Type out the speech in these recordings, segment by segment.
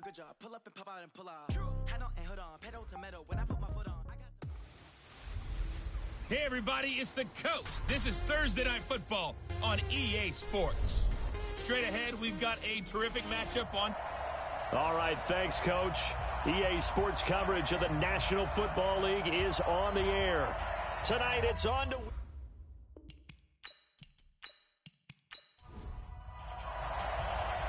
good job. Pull up and pop out and pull out. Head on and hood on. Pedal to metal. When I put my foot on, I got Hey everybody, it's the Coach. This is Thursday Night Football on EA Sports. Straight ahead, we've got a terrific matchup on. All right, thanks, Coach. EA Sports coverage of the National Football League is on the air. Tonight, it's on to...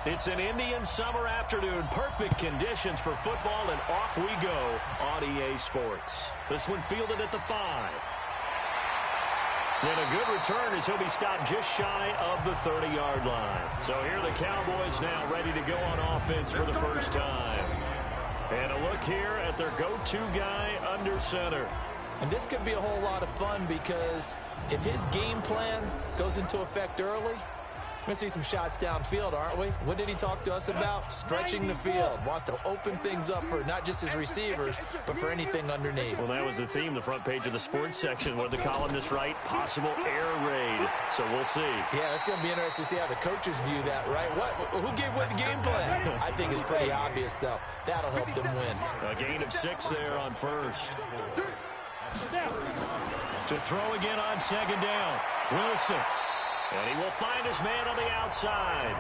It's an Indian summer afternoon. Perfect conditions for football, and off we go on EA Sports. This one fielded at the 5. And a good return as he'll be stopped just shy of the 30-yard line. So here are the Cowboys now ready to go on offense for the first time. And a look here at their go-to guy under center. And this could be a whole lot of fun because if his game plan goes into effect early, we're going to see some shots downfield, aren't we? What did he talk to us about? Stretching the field. Wants to open things up for not just his receivers, but for anything underneath. Well, that was the theme, the front page of the sports section. What did the columnists write? Possible air raid. So we'll see. Yeah, it's going to be interesting to see how the coaches view that, right? Who gave what the game plan? I think it's pretty obvious, though. That'll help them win. A gain of 6 there on first. To throw again on second down. Wilson. And he will find his man on the outside.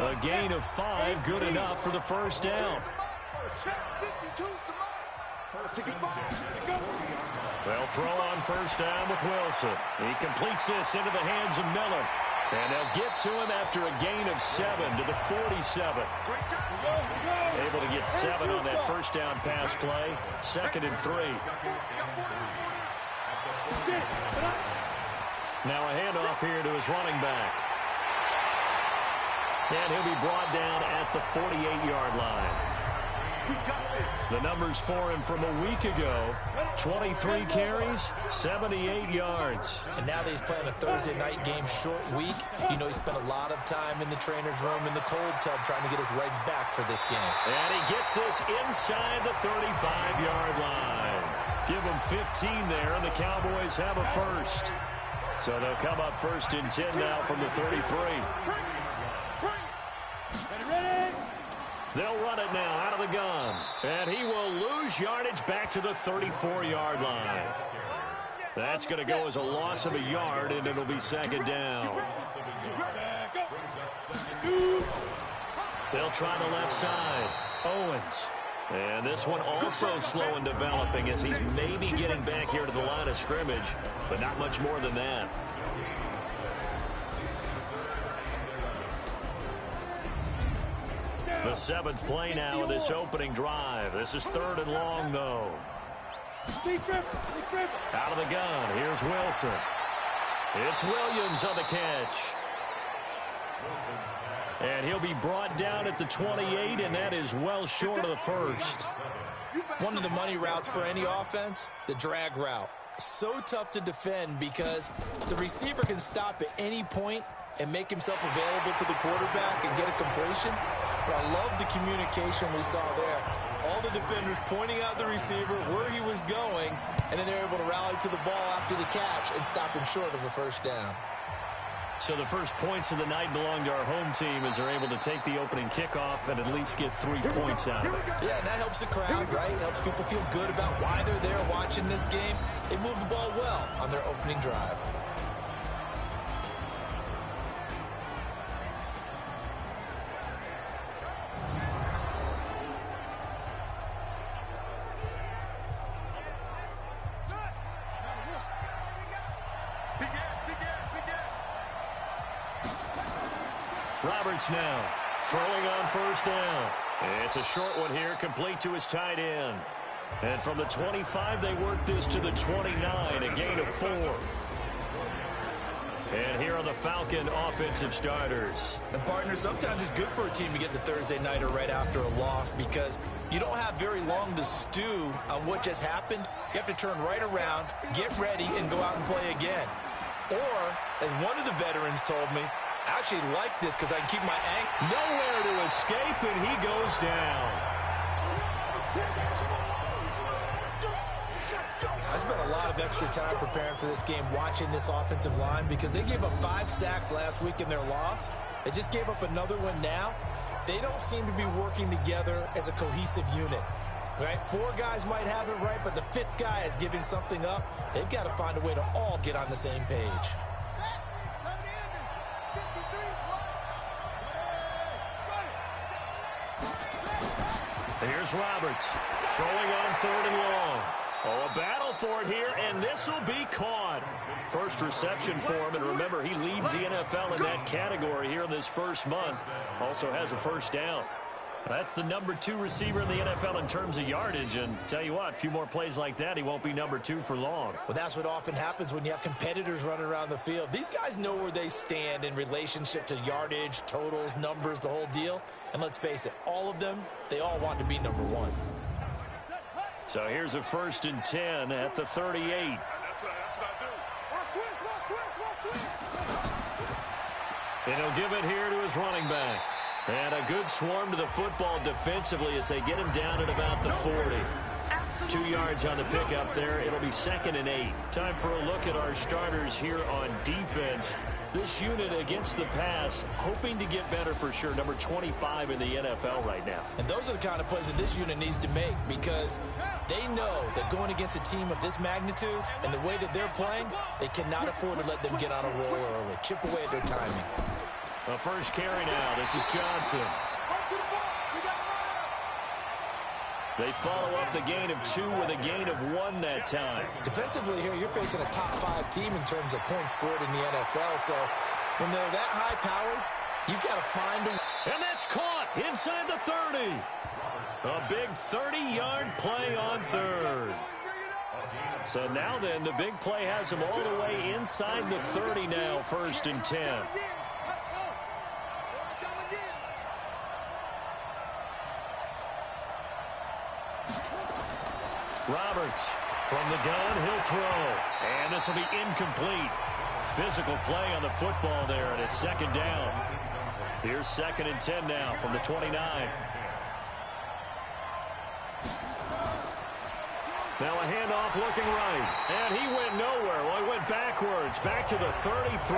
A gain of 5, good enough for the first down. They'll throw on first down with Wilson. He completes this into the hands of Miller. And they'll get to him after a gain of 7 to the 47. Able to get 7 on that first down pass play. 2nd and 3. Now a handoff here to his running back. And he'll be brought down at the 48-yard line. The numbers for him from a week ago, 23 carries, 78 yards. And now that he's playing a Thursday night game, short week, you know he spent a lot of time in the trainer's room in the cold tub trying to get his legs back for this game. And he gets this inside the 35-yard line. Give him 15 there, and the Cowboys have a first. So they'll come up 1st and 10 now from the 33. They'll run it now out of the gun. And he will lose yardage back to the 34-yard line. That's going to go as a loss of a yard, and it'll be 2nd down. They'll try the left side. Owens. And this one also slow in developing as he's maybe getting back here to the line of scrimmage, but not much more than that. The 7th play now of this opening drive. This is 3rd and long, though. Out of the gun, here's Wilson. It's Williams on the catch. And he'll be brought down at the 28, and that is well short of the first. One of the money routes for any offense, the drag route. So tough to defend because the receiver can stop at any point and make himself available to the quarterback and get a completion. But I love the communication we saw there. All the defenders pointing out the receiver, where he was going, and then they're able to rally to the ball after the catch and stop him short of a first down. So the first points of the night belong to our home team as they're able to take the opening kickoff and at least get 3 points out of it. Yeah, and that helps the crowd, right? Helps people feel good about why they're there watching this game. They moved the ball well on their opening drive. Roberts now throwing on first down. It's a short one here, complete to his tight end. And from the 25, they work this to the 29, a gain of 4. And here are the Falcon offensive starters. And partner, sometimes it's good for a team to get the Thursday nighter right after a loss because you don't have very long to stew on what just happened. You have to turn right around, get ready, and go out and play again. Or, as one of the veterans told me, I actually like this because I can keep my ankle. Nowhere to escape, and he goes down. I spent a lot of extra time preparing for this game watching this offensive line because they gave up 5 sacks last week in their loss. They just gave up another one now. they don't seem to be working together as a cohesive unit. Right? 4 guys might have it right, but the 5th guy is giving something up. They've got to find a way to all get on the same page. Here's Roberts throwing on 3rd and long. Oh, a battle for it here, and this will be caught. First reception for him, and remember, he leads the NFL in that category here in this first month. Also has a first down. That's the number 2 receiver in the NFL in terms of yardage, and tell you what, a few more plays like that, he won't be number 2 for long. Well, that's what often happens when you have competitors running around the field. These guys know where they stand in relationship to yardage, totals, numbers, the whole deal. And let's face it, all of them, they all want to be number 1. So here's a 1st and 10 at the 38. And he'll give it here to his running back. And a good swarm to the football defensively as they get him down at about the 40. 2 yards on the pickup there. It'll be 2nd and 8. Time for a look at our starters here on defense. This unit against the pass, hoping to get better for sure. Number 25 in the NFL right now. And those are the kind of plays that this unit needs to make, because they know that going against a team of this magnitude and the way that they're playing, they cannot afford to let them get on a roll early. Chip away at their timing. The first carry now. This is Johnson. They follow up the gain of 2 with a gain of 1 that time. Defensively here, you're facing a top 5 team in terms of points scored in the NFL. So when they're that high-powered, you've got to find a... And that's caught inside the 30. A big 30-yard play on 3rd. So now then, the big play has them all the way inside the 30 now, 1st and 10. Roberts from the gun, he'll throw. And this will be incomplete. Physical play on the football there, and it's 2nd down. Here's 2nd and 10 now from the 29. Now a handoff looking right. And he went nowhere. Well, he went backwards, back to the 33.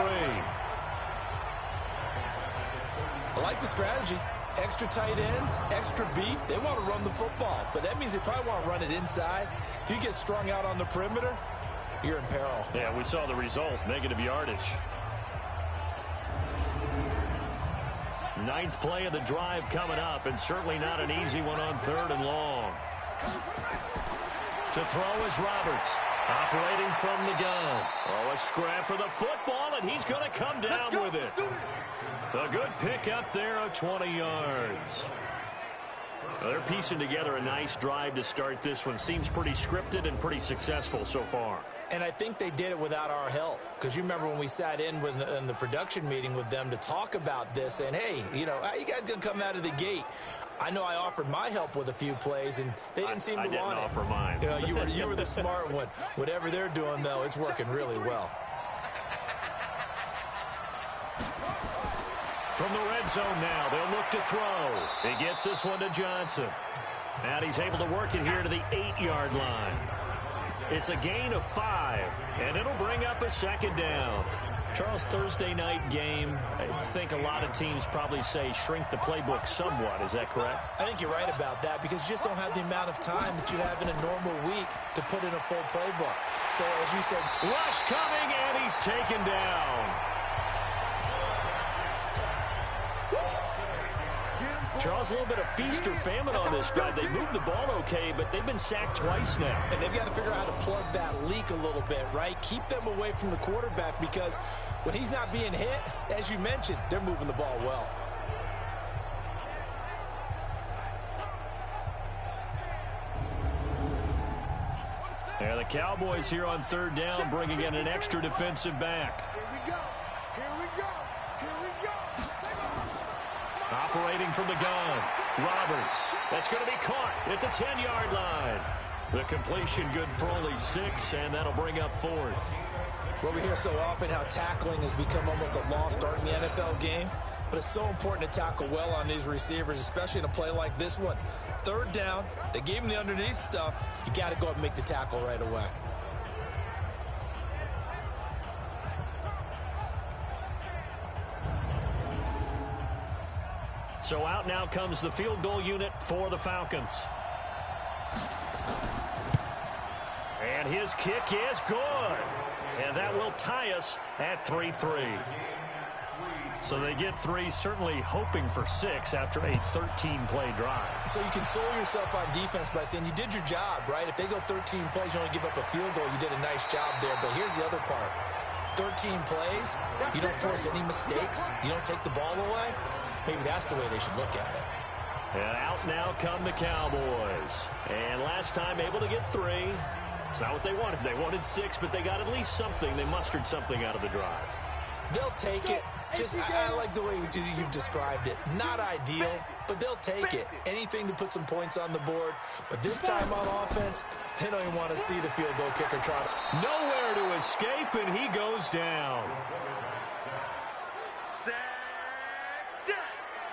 I like the strategy. Extra tight ends, extra beef. They want to run the football, but that means they probably want to run it inside. If you get strung out on the perimeter, you're in peril. Yeah, we saw the result, negative yardage. 9th play of the drive coming up, and certainly not an easy one on 3rd and long. To throw is Roberts, operating from the gun. Oh, a scrap for the football, and he's going to come down with it. A good pick up there of 20 yards. Well, they're piecing together a nice drive to start this one. Seems pretty scripted and pretty successful so far. And I think they did it without our help. Because you remember when we sat in the production meeting with them to talk about this, and hey, you know, how you guys going to come out of the gate? I know I offered my help with a few plays, and they didn't seem to want it. I didn't offer mine. You know, you were the smart one. Whatever they're doing, though, it's working really well. From the red zone now, they'll look to throw. He gets this one to Johnson. And he's able to work it here to the 8-yard line. It's a gain of 5, and it'll bring up a 2nd down. Charles, Thursday night game, I think a lot of teams probably say shrink the playbook somewhat. Is that correct? I think you're right about that, because you just don't have the amount of time that you have in a normal week to put in a full playbook. So, as you said, rush coming, and he's taken down. Charles, a little bit of feast or famine on this drive. They moved the ball okay, but they've been sacked twice now. And they've got to figure out how to plug that leak a little bit, right? Keep them away from the quarterback, because when he's not being hit, as you mentioned, they're moving the ball well. Yeah, the Cowboys here on 3rd down, bringing in an extra defensive back. Operating from the gun, Roberts. That's going to be caught at the 10-yard line. The completion good for only 6, and that'll bring up 4th. Well, we hear so often how tackling has become almost a lost art in the NFL game, but it's so important to tackle well on these receivers, especially in a play like this one. 3rd down, they gave him the underneath stuff. You got to go up and make the tackle right away. So out now comes the field goal unit for the Falcons. And his kick is good. And that will tie us at 3-3. So they get 3, certainly hoping for 6 after a 13-play drive. So you console yourself on defense by saying you did your job, right? If they go 13 plays, you only give up a field goal, you did a nice job there. But here's the other part. 13 plays, you don't force any mistakes, you don't take the ball away. Maybe that's the way they should look at it. And out now come the Cowboys. And last time able to get 3. It's not what they wanted. They wanted 6, but they got at least something. They mustered something out of the drive. They'll take it. I like the way you've described it. Not ideal, but they'll take it. Anything to put some points on the board. But this time on offense, they don't even want to see the field goal kicker try to. Nowhere to escape, and he goes down.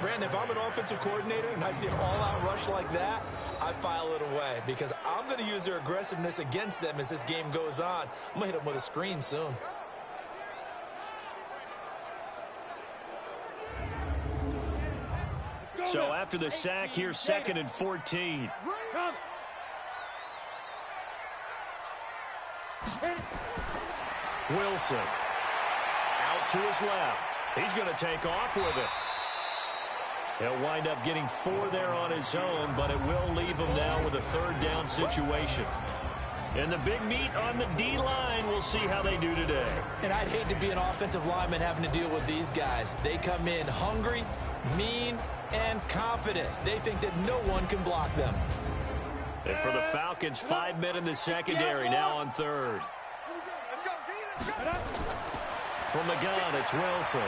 Brandon, if I'm an offensive coordinator and I see an all-out rush like that, I file it away because I'm going to use their aggressiveness against them as this game goes on. I'm going to hit them with a screen soon. So after the sack, here's 2nd and 14. Wilson out to his left. He's going to take off with it. He'll wind up getting 4 there on his own, but it will leave him now with a 3rd down situation. And the big meat on the D-line, we'll see how they do today. And I'd hate to be an offensive lineman having to deal with these guys. They come in hungry, mean, and confident. They think that no one can block them. And for the Falcons, 5 men in the secondary now on 3rd. From the gun, it's Wilson.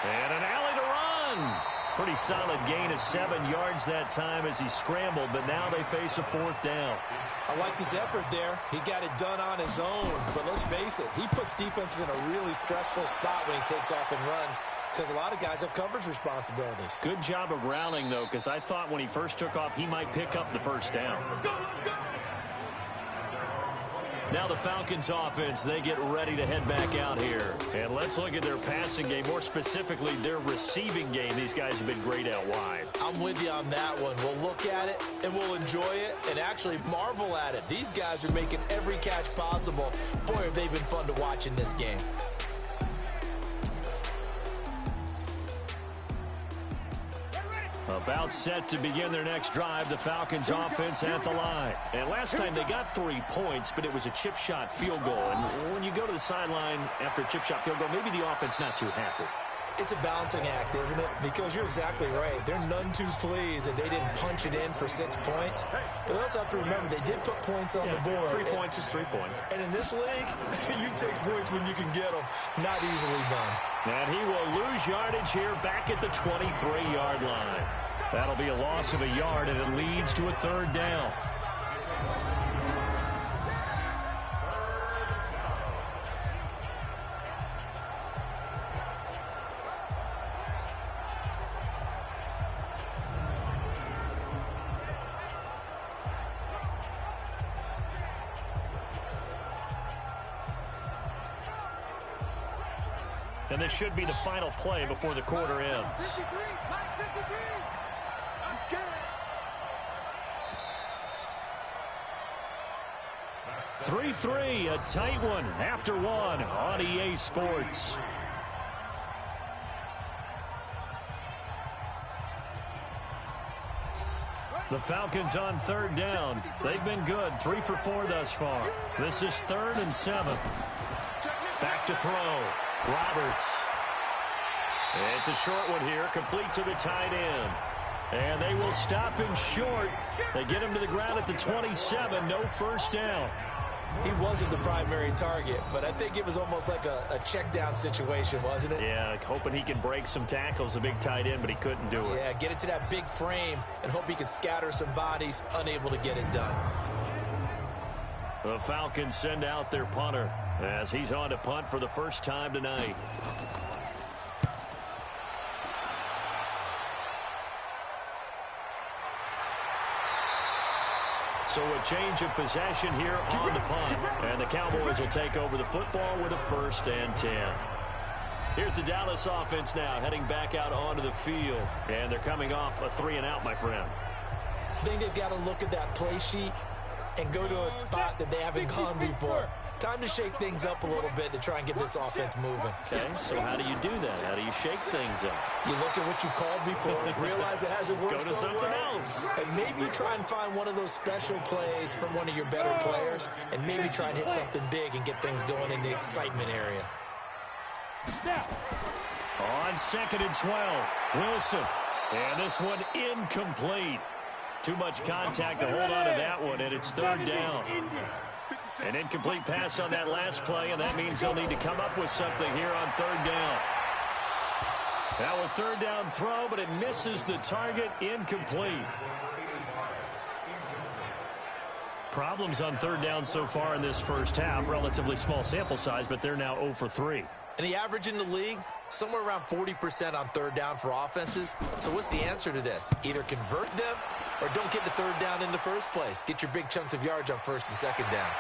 And an alley to run. Pretty solid gain of 7 yards that time as he scrambled, but now they face a 4th down. I like his effort there. He got it done on his own. But let's face it, he puts defenses in a really stressful spot when he takes off and runs because a lot of guys have coverage responsibilities. Good job of rallying, though, because I thought when he first took off, he might pick up the 1st down. Now the Falcons offense, they get ready to head back out here. And let's look at their passing game, more specifically their receiving game. These guys have been great out wide. I'm with you on that one. We'll look at it and we'll enjoy it and actually marvel at it. These guys are making every catch possible. Boy, have they been fun to watch in this game. About set to begin their next drive, the Falcons offense at the line. And last time they got 3 points, but it was a chip shot field goal. And when you go to the sideline after a chip shot field goal, maybe the offense not too happy. It's a balancing act, isn't it? Because you're exactly right. They're none too pleased that they didn't punch it in for 6 points. But they also have to remember they did put points on the board. 3 points is 3 points. And in this league, you take points when you can get them. Not easily done. And he will lose yardage here back at the 23-yard line. That'll be a loss of a yard, and it leads to a 3rd down. And this should be the final play before the quarter ends. 3-3, a tight one after 1 on EA Sports. The Falcons on 3rd down. They've been good, 3 for 4 thus far. This is 3rd and 7. Back to throw. Roberts. It's a short one here, complete to the tight end. And they will stop him short. They get him to the ground at the 27, no 1st down. He wasn't the primary target, but I think it was almost like a check down situation, wasn't it? Yeah, hoping he can break some tackles, a big tight end, but he couldn't do it. Yeah, get it to that big frame and hope he can scatter some bodies, unable to get it done. The Falcons send out their punter as he's on to punt for the first time tonight. So a change of possession here on the punt. And the Cowboys will take over the football with a 1st and 10. Here's the Dallas offense now heading back out onto the field. And they're coming off a 3-and-out, my friend. I think they've got to look at that play sheet and go to a spot that they haven't gone before. Time to shake things up a little bit to try and get this offense moving. Okay, so how do you do that? How do you shake things up? You look at what you called before, realize it hasn't worked Go to something well, else. and maybe you try and find one of those special plays from one of your better players, and maybe try and hit something big and get things going in the excitement area. On 2nd and 12, Wilson. And this one incomplete. Too much contact to hold on to that one, and it's 3rd down. An incomplete pass on that last play, and that means they'll need to come up with something here on 3rd down. That was 3rd down throw, but it misses the target, incomplete. Problems on 3rd down so far in this first half. Relatively small sample size, but they're now 0 for 3. And the average in the league, somewhere around 40% on 3rd down for offenses. So what's the answer to this? Either convert them or don't get the 3rd down in the first place. Get your big chunks of yards on 1st and 2nd down.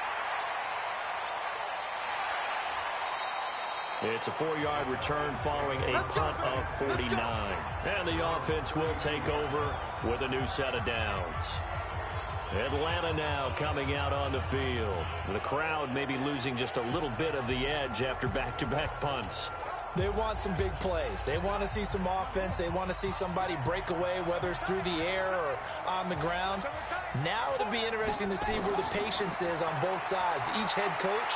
It's a 4-yard return following a punt of 49. And the offense will take over with a new set of downs. Atlanta now coming out on the field. The crowd may be losing just a little bit of the edge after back-to-back punts. They want some big plays. They want to see some offense. They want to see somebody break away, whether it's through the air or on the ground. Now it'll be interesting to see where the patience is on both sides. Each head coach,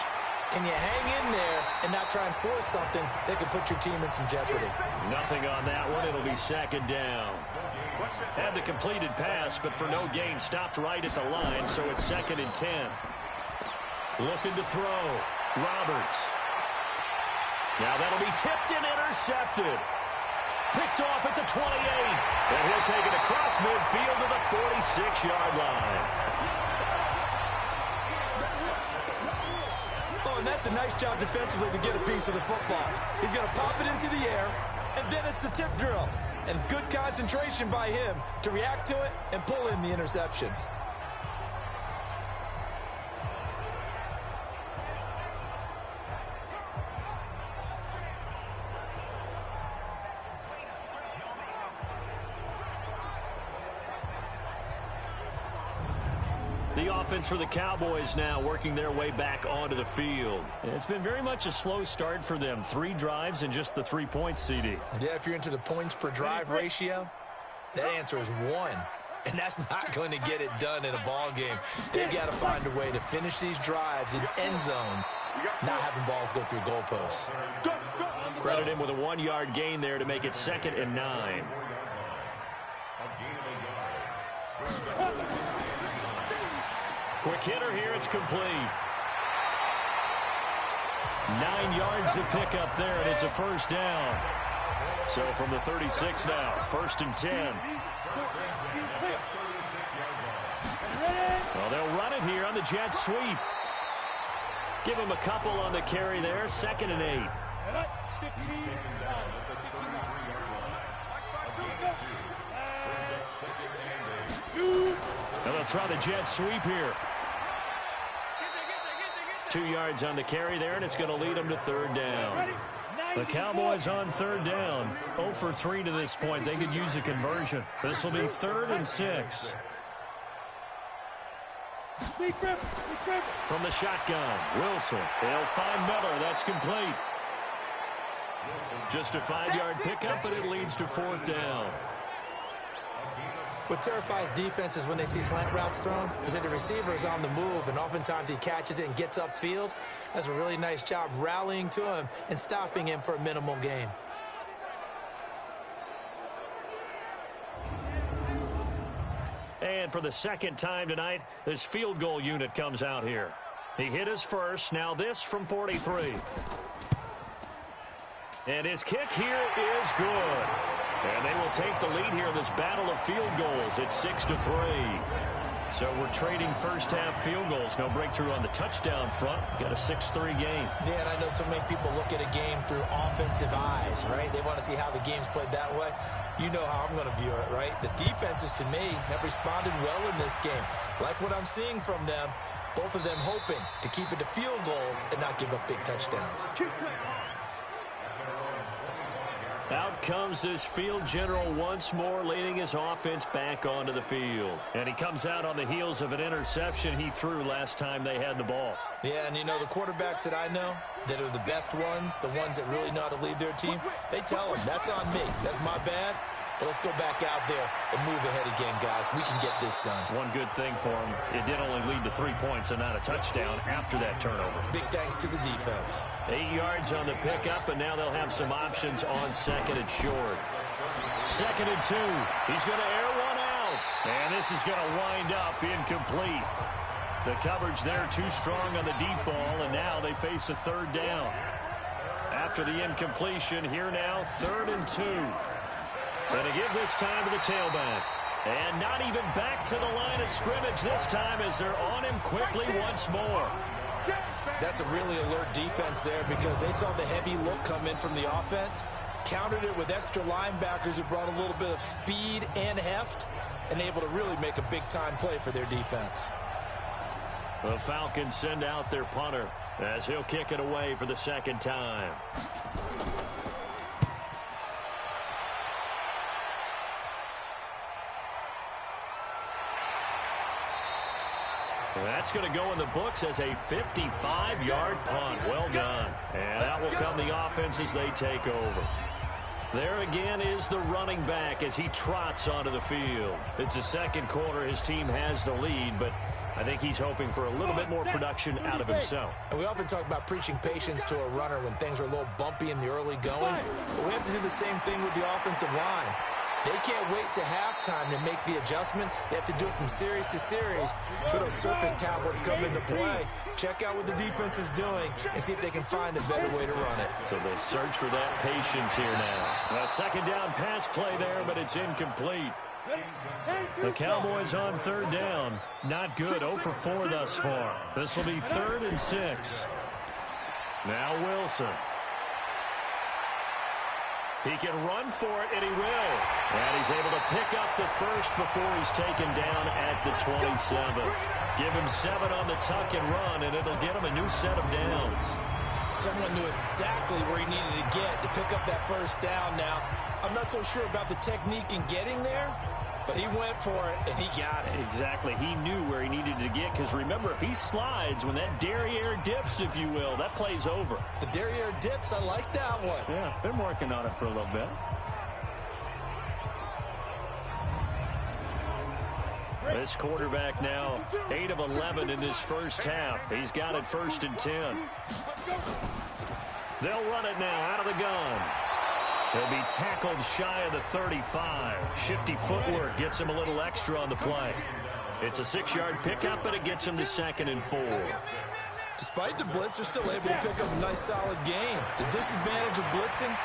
can you hang in there and not try and force something that could put your team in some jeopardy? Nothing on that one. It'll be 2nd down. Had the completed pass, but for no gain, stopped right at the line, so it's 2nd and 10. Looking to throw. Roberts. Now that'll be tipped and intercepted. Picked off at the 28. And he'll take it across midfield to the 46-yard line. Oh, and that's a nice job defensively to get a piece of the football. He's going to pop it into the air, and then it's the tip drill. And good concentration by him to react to it and pull in the interception. The offense for the Cowboys now working their way back onto the field. It's been very much a slow start for them. 3 drives and just the 3 points, CD. Yeah, if you're into the points per drive ratio, that answer is 1. And that's not going to get it done in a ball game. They've got to find a way to finish these drives in end zones, not having balls go through goalposts. Credit him with a 1-yard gain there to make it 2nd and 9. Quick hitter here, it's complete. 9 yards to pick up there, and it's a 1st down. So from the 36 now, 1st and 10. Well, they'll run it here on the jet sweep. Give him a couple on the carry there, 2nd and 8. And they'll try the jet sweep here. 2 yards on the carry there, and it's going to lead them to 3rd down. The Cowboys on 3rd down. 0 for 3 to this point. They could use a conversion. This will be 3rd and 6. From the shotgun, Wilson. They'll find Miller. That's complete. Just a 5-yard pickup, but it leads to 4th down. What terrifies defenses when they see slant routes thrown is that the receiver is on the move, and oftentimes he catches it and gets upfield. Does a really nice job rallying to him and stopping him for a minimal gain. And for the 2nd time tonight, this field goal unit comes out here. He hit his first, now this from 43. And his kick here is good. And they will take the lead here in this battle of field goals. It's 6-3. So we're trading first-half field goals. No breakthrough on the touchdown front. Got a 6-3 game. Yeah, and I know so many people look at a game through offensive eyes, right? They want to see how the game's played that way. You know how I'm going to view it, right? The defenses, to me, have responded well in this game. Like what I'm seeing from them, both of them hoping to keep it to field goals and not give up big touchdowns. Out comes this field general once more, leading his offense back onto the field. And he comes out on the heels of an interception he threw last time they had the ball. Yeah, and you know, the quarterbacks that I know that are the best ones, the ones that really know how to lead their team, they tell them, that's on me. That's my bad. But let's go back out there and move ahead again, guys. We can get this done. One good thing for him, it did only lead to 3 points and not a touchdown after that turnover. Big thanks to the defense. 8 yards on the pickup, and now they'll have some options on second and short. 2nd and 2. He's going to air one out. And this is going to wind up incomplete. The coverage there too strong on the deep ball, and now they face a 3rd down. After the incompletion, here now, 3rd and 2. Going to give this time to the tailback. And not even back to the line of scrimmage this time as they're on him quickly once more. That's a really alert defense there because they saw the heavy look come in from the offense, countered it with extra linebackers who brought a little bit of speed and heft, and able to really make a big-time play for their defense. The Falcons send out their punter as he'll kick it away for the 2nd time. That's going to go in the books as a 55-yard punt. Well done. And out will come the offense as they take over. There again is the running back as he trots onto the field. It's the 2nd quarter. His team has the lead, but I think he's hoping for a little bit more production out of himself. And we often talk about preaching patience to a runner when things are a little bumpy in the early going. But we have to do the same thing with the offensive line. They can't wait to halftime to make the adjustments. They have to do it from series to series so those surface tablets come into play. Check out what the defense is doing and see if they can find a better way to run it. So they search for that patience here now. A 2nd down pass play there, but it's incomplete. The Cowboys on 3rd down. Not good. 0 for 4 thus far. This will be 3rd and 6. Now Wilson. He can run for it, and he will. And he's able to pick up the first before he's taken down at the 27. Give him 7 on the tuck and run, and it'll get him a new set of downs. Someone knew exactly where he needed to get to pick up that first down now. I'm not so sure about the technique in getting there, but he went for it, and he got it. Exactly. He knew where he needed to get, because remember, if he slides, when that derriere dips, if you will, that play's over. The derriere dips, I like that one. Yeah, been working on it for a little bit. This quarterback now 8 of 11 in this first half. He's got it 1st and 10. They'll run it now out of the gun. He'll be tackled shy of the 35. Shifty footwork gets him a little extra on the play. It's a 6-yard pickup, but it gets him to 2nd and 4. Despite the blitz, they're still able to pick up a nice, solid gain. The disadvantage of blitzing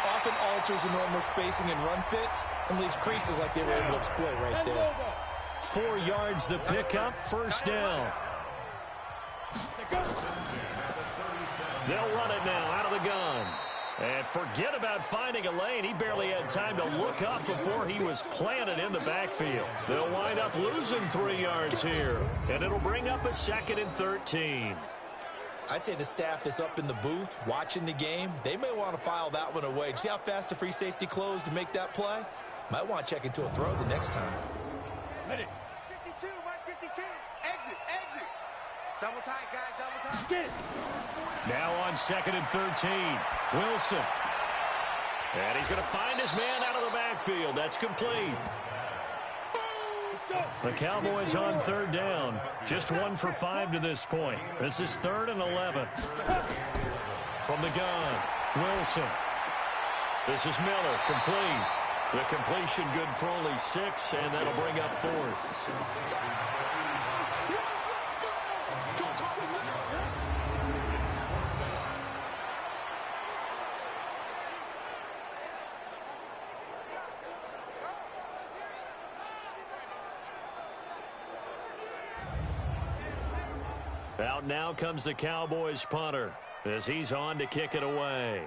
often alters the normal spacing and run fits and leaves creases like they were able to exploit right there. 4 yards the pickup, 1st down. They'll run it now out of the gun. And forget about finding a lane. He barely had time to look up before he was planted in the backfield. They'll wind up losing 3 yards here. And it'll bring up a 2nd and 13. I'd say the staff that's up in the booth watching the game, they may want to file that one away. See how fast the free safety closed to make that play? Might want to check into a throw the next time. 52, Mike 52. Exit. Double tight, guys, double tight. Get it. Now on 2nd and 13, Wilson. And he's going to find his man out of the backfield. That's complete. The Cowboys on 3rd down. Just 1 for 5 to this point. This is 3rd and 11. From the gun, Wilson. This is Miller, complete. The completion good for only 6, and that'll bring up 4th. Out now comes the Cowboys punter as he's on to kick it away.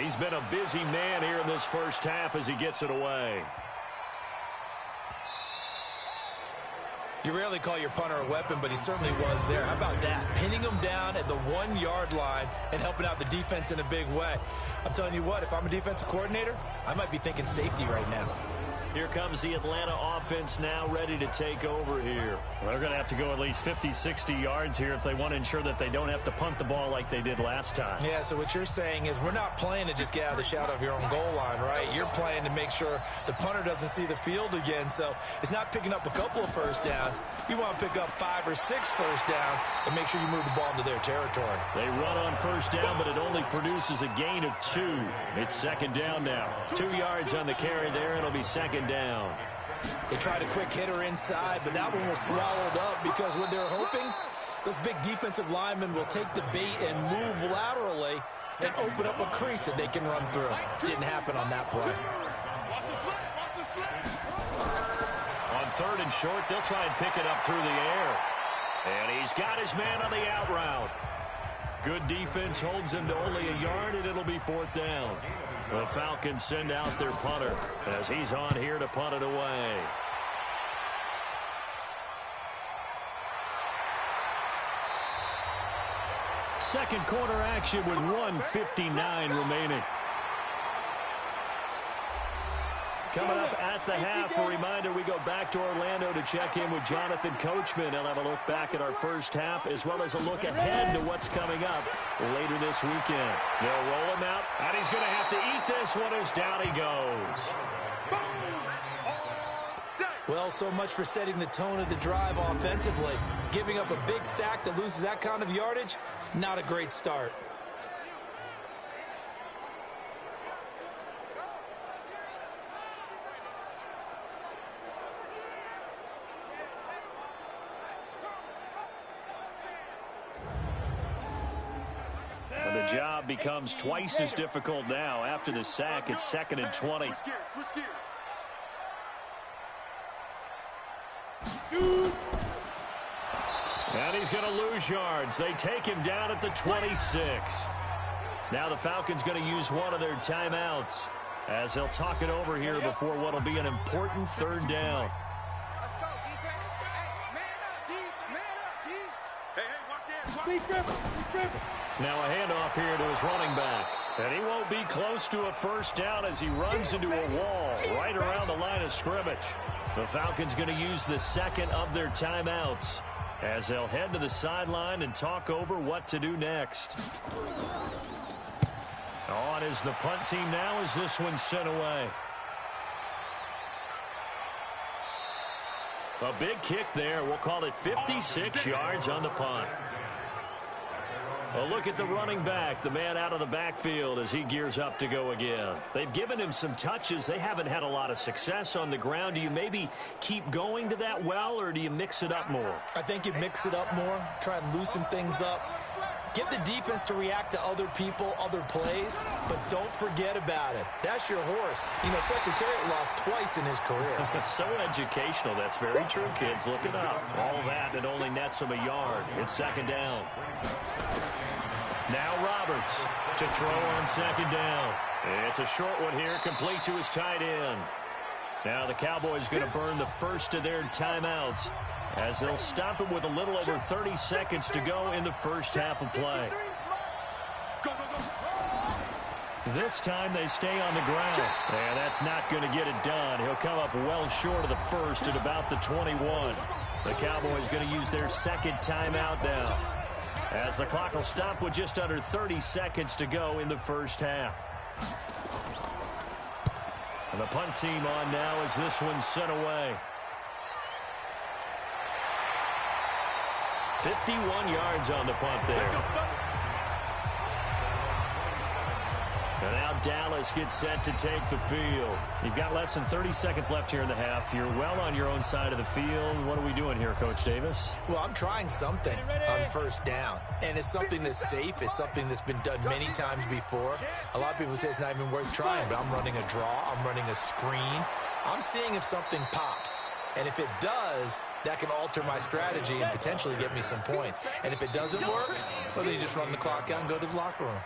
He's been a busy man here in this first half as he gets it away. You rarely call your punter a weapon, but he certainly was there. How about that? Pinning him down at the 1-yard line and helping out the defense in a big way. I'm telling you what, if I'm a defensive coordinator, I might be thinking safety right now. Here comes the Atlanta offense now ready to take over here. They're going to have to go at least 50, 60 yards here if they want to ensure that they don't have to punt the ball like they did last time. Yeah, so what you're saying is we're not playing to just get out of the shadow of your own goal line, right? You're playing to make sure the punter doesn't see the field again. So it's not picking up a couple of first downs. You want to pick up 5 or 6 first downs and make sure you move the ball into their territory. They run on first down, but it only produces a gain of 2. It's second down now. 2 yards on the carry there. It'll be second down. They tried a quick hitter inside, but that one was swallowed up because what they're hoping, those big defensive linemen will take the bait and move laterally and open up a crease that they can run through. Didn't happen on that play. On 3rd and short, they'll try and pick it up through the air. And he's got his man on the out route. Good defense holds him to only a yard, and it'll be 4th down. The Falcons send out their punter as he's on here to punt it away. Second quarter action with 1:59 remaining. Coming up at the half, a reminder, we go back to Orlando to check in with Jonathan Coachman. He'll have a look back at our first half as well as a look ahead to what's coming up later this weekend. They'll roll him out, and he's going to have to eat this one as down he goes. Well, so much for setting the tone of the drive offensively. Giving up a big sack that loses that kind of yardage, not a great start. And the job becomes twice as difficult now. After the sack, it's 2nd and 20. Switch gears. And he's going to lose yards. They take him down at the 26. Now the Falcons going to use one of their timeouts as they'll talk it over here before what will be an important 3rd down. Let's go, defense. Hey, man up, D. Man up, D. Hey, watch this. Now a handoff here to his running back. And he won't be close to a first down as he runs into a wall right around the line of scrimmage. The Falcons going to use the second of their timeouts as they'll head to the sideline and talk over what to do next. On is the punt team now as this one's sent away. A big kick there. We'll call it 56 yards on the punt. A look at the running back, the man out of the backfield as he gears up to go again. They've given him some touches. They haven't had a lot of success on the ground. Do you maybe keep going to that well, or do you mix it up more? I think you mix it up more, try and loosen things up. Get the defense to react to other people, other plays, but don't forget about it. That's your horse. You know, Secretariat lost twice in his career. So educational. That's very true, kids. Look it up. All that, it only nets him a yard. It's 2nd down. Now Roberts to throw on 2nd down. It's a short one here, complete to his tight end. Now the Cowboys going to burn the first of their timeouts as they'll stop him with a little over 30 seconds to go in the first half of play. This time they stay on the ground. And that's not going to get it done. He'll come up well short of the first at about the 21. The Cowboys going to use their second timeout now, as the clock will stop with just under 30 seconds to go in the first half. And the punt team on now as this one's sent away. 51 yards on the punt there. And now Dallas gets set to take the field. You've got less than 30 seconds left here in the half. You're well on your own side of the field. What are we doing here, Coach Davis? Well, I'm trying something on first down, and it's something that's safe. It's something that's been done many times before. A lot of people say it's not even worth trying, but I'm running a draw. I'm running a screen. I'm seeing if something pops. And if it does, that can alter my strategy and potentially get me some points. And if it doesn't work, well, then you just run the clock out and go to the locker room.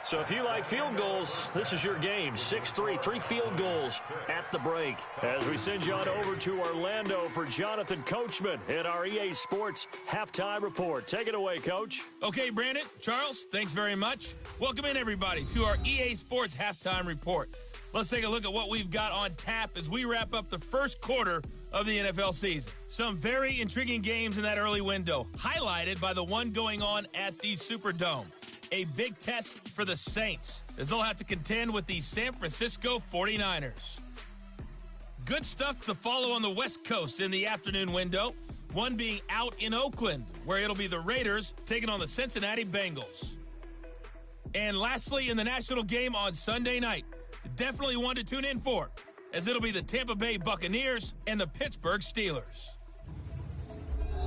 So if you like field goals, this is your game. 6-3, 3 field goals at the break. As we send you on over to Orlando for Jonathan Coachman in our EA Sports Halftime Report. Take it away, Coach. Okay, Brandon, Charles, thanks very much. Welcome in, everybody, to our EA Sports Halftime Report. Let's take a look at what we've got on tap as we wrap up the first quarter of the NFL season. Some very intriguing games in that early window, highlighted by the one going on at the Superdome. A big test for the Saints, as they'll have to contend with the San Francisco 49ers. Good stuff to follow on the West Coast in the afternoon window, one being out in Oakland, where it'll be the Raiders taking on the Cincinnati Bengals. And lastly, in the national game on Sunday night, definitely one to tune in for, as it'll be the Tampa Bay Buccaneers and the Pittsburgh Steelers.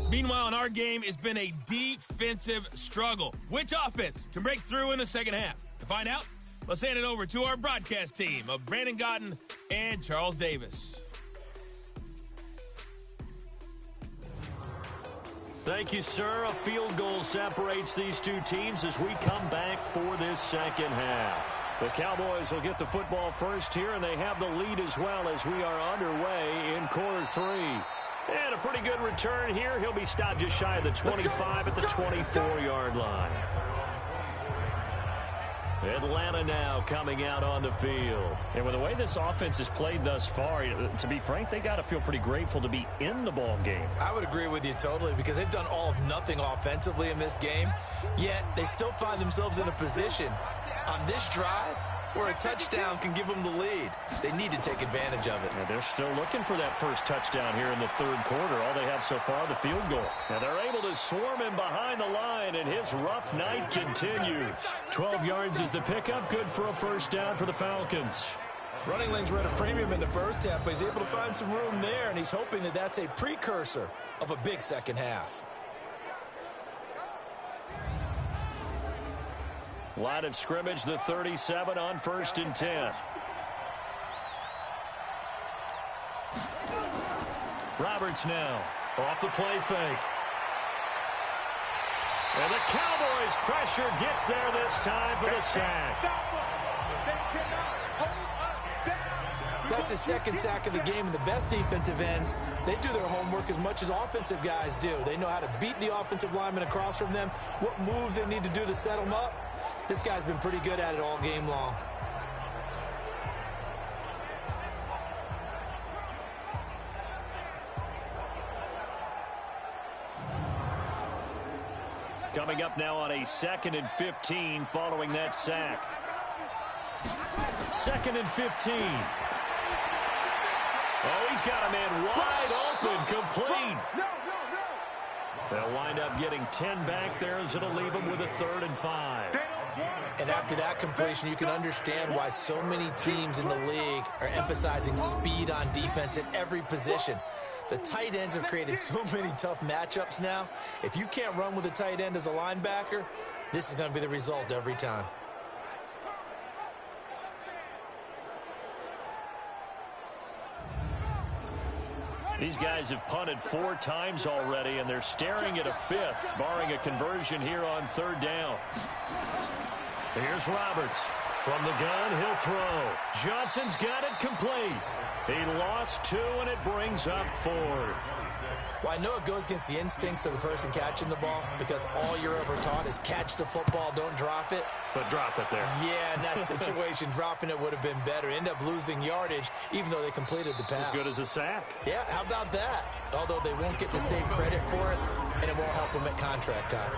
Meanwhile, in our game, it's been a defensive struggle. Which offense can break through in the second half? To find out, let's hand it over to our broadcast team of Brandon Gotten and Charles Davis. Thank you, sir. A field goal separates these two teams as we come back for this second half. The Cowboys will get the football first here, and they have the lead as well as we are underway in quarter 3. And a pretty good return here. He'll be stopped just shy of the 25 at the 24-yard line. Atlanta now coming out on the field. And with the way this offense has played thus far, to be frank, they got to feel pretty grateful to be in the ball game. I would agree with you totally, because they've done all of nothing offensively in this game, yet they still find themselves in a position on this drive where a touchdown can give them the lead. They need to take advantage of it. And they're still looking for that first touchdown here in the third quarter. All they have so far, the field goal. And they're able to swarm him behind the line, and his rough night continues. 12 yards is the pickup, good for a first down for the Falcons. Running lanes were at a premium in the first half, but he's able to find some room there, and he's hoping that that's a precursor of a big second half. Line of scrimmage, the 37 on 1st and 10. Roberts now off the play fake. And the Cowboys pressure gets there this time for the sack. That's his second sack of the game, and the best defensive ends, they do their homework as much as offensive guys do. They know how to beat the offensive lineman across from them, what moves they need to do to set them up. This guy's been pretty good at it all game long. Coming up now on a 2nd and 15 following that sack. 2nd and 15. Oh, he's got a man wide open, complete. They'll wind up getting 10 back there as it'll leave them with a 3rd and 5. And after that completion, you can understand why so many teams in the league are emphasizing speed on defense at every position. The tight ends have created so many tough matchups now. If you can't run with a tight end as a linebacker, this is going to be the result every time. These guys have punted 4 times already, and they're staring at a 5th, barring a conversion here on 3rd down. Here's Roberts. From the gun, he'll throw. Johnson's got it complete. He lost 2, and it brings up 4th. Well, I know it goes against the instincts of the person catching the ball, because all you're ever taught is catch the football, don't drop it. But drop it there. Yeah, in that situation, dropping it would have been better. End up losing yardage, even though they completed the pass. As good as a sack. Yeah, how about that? Although they won't get the same credit for it, and it won't help them at contract time.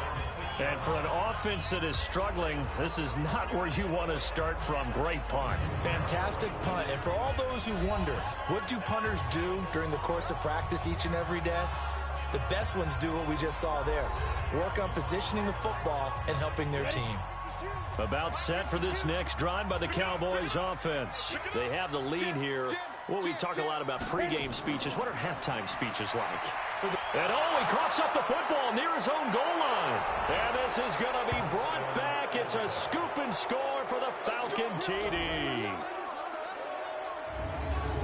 And for an offense that is struggling, this is not where you want to start from. Great punt. Fantastic punt. And for all those who wonder, what do punters do during the course of practice each and every day? The best ones do what we just saw there. Work on positioning the football and helping their team. About set for this next drive by the Cowboys offense. They have the lead here. Well, we talk a lot about pregame speeches. What are halftime speeches like? And he coughs up the football near his own goal line. And this is going to be brought back. It's a scoop and score for the Falcon TD.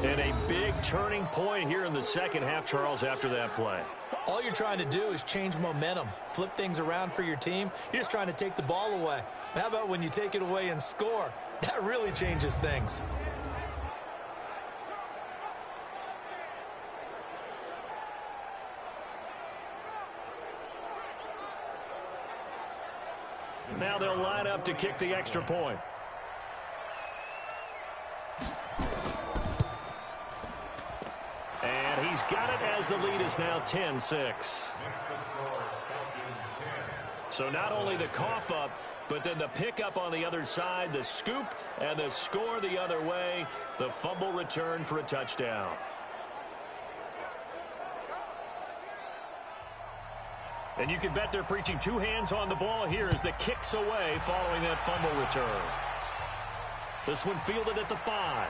And a big turning point here in the second half, Charles, after that play. All you're trying to do is change momentum, flip things around for your team. You're just trying to take the ball away. How about when you take it away and score? That really changes things. Now they'll line up to kick the extra point. And he's got it as the lead is now 10-6. So not only the cough up, but then the pickup on the other side, the scoop, and the score the other way, the fumble return for a touchdown. And you can bet they're preaching two hands on the ball here as the kick's away following that fumble return. This one fielded at the 5.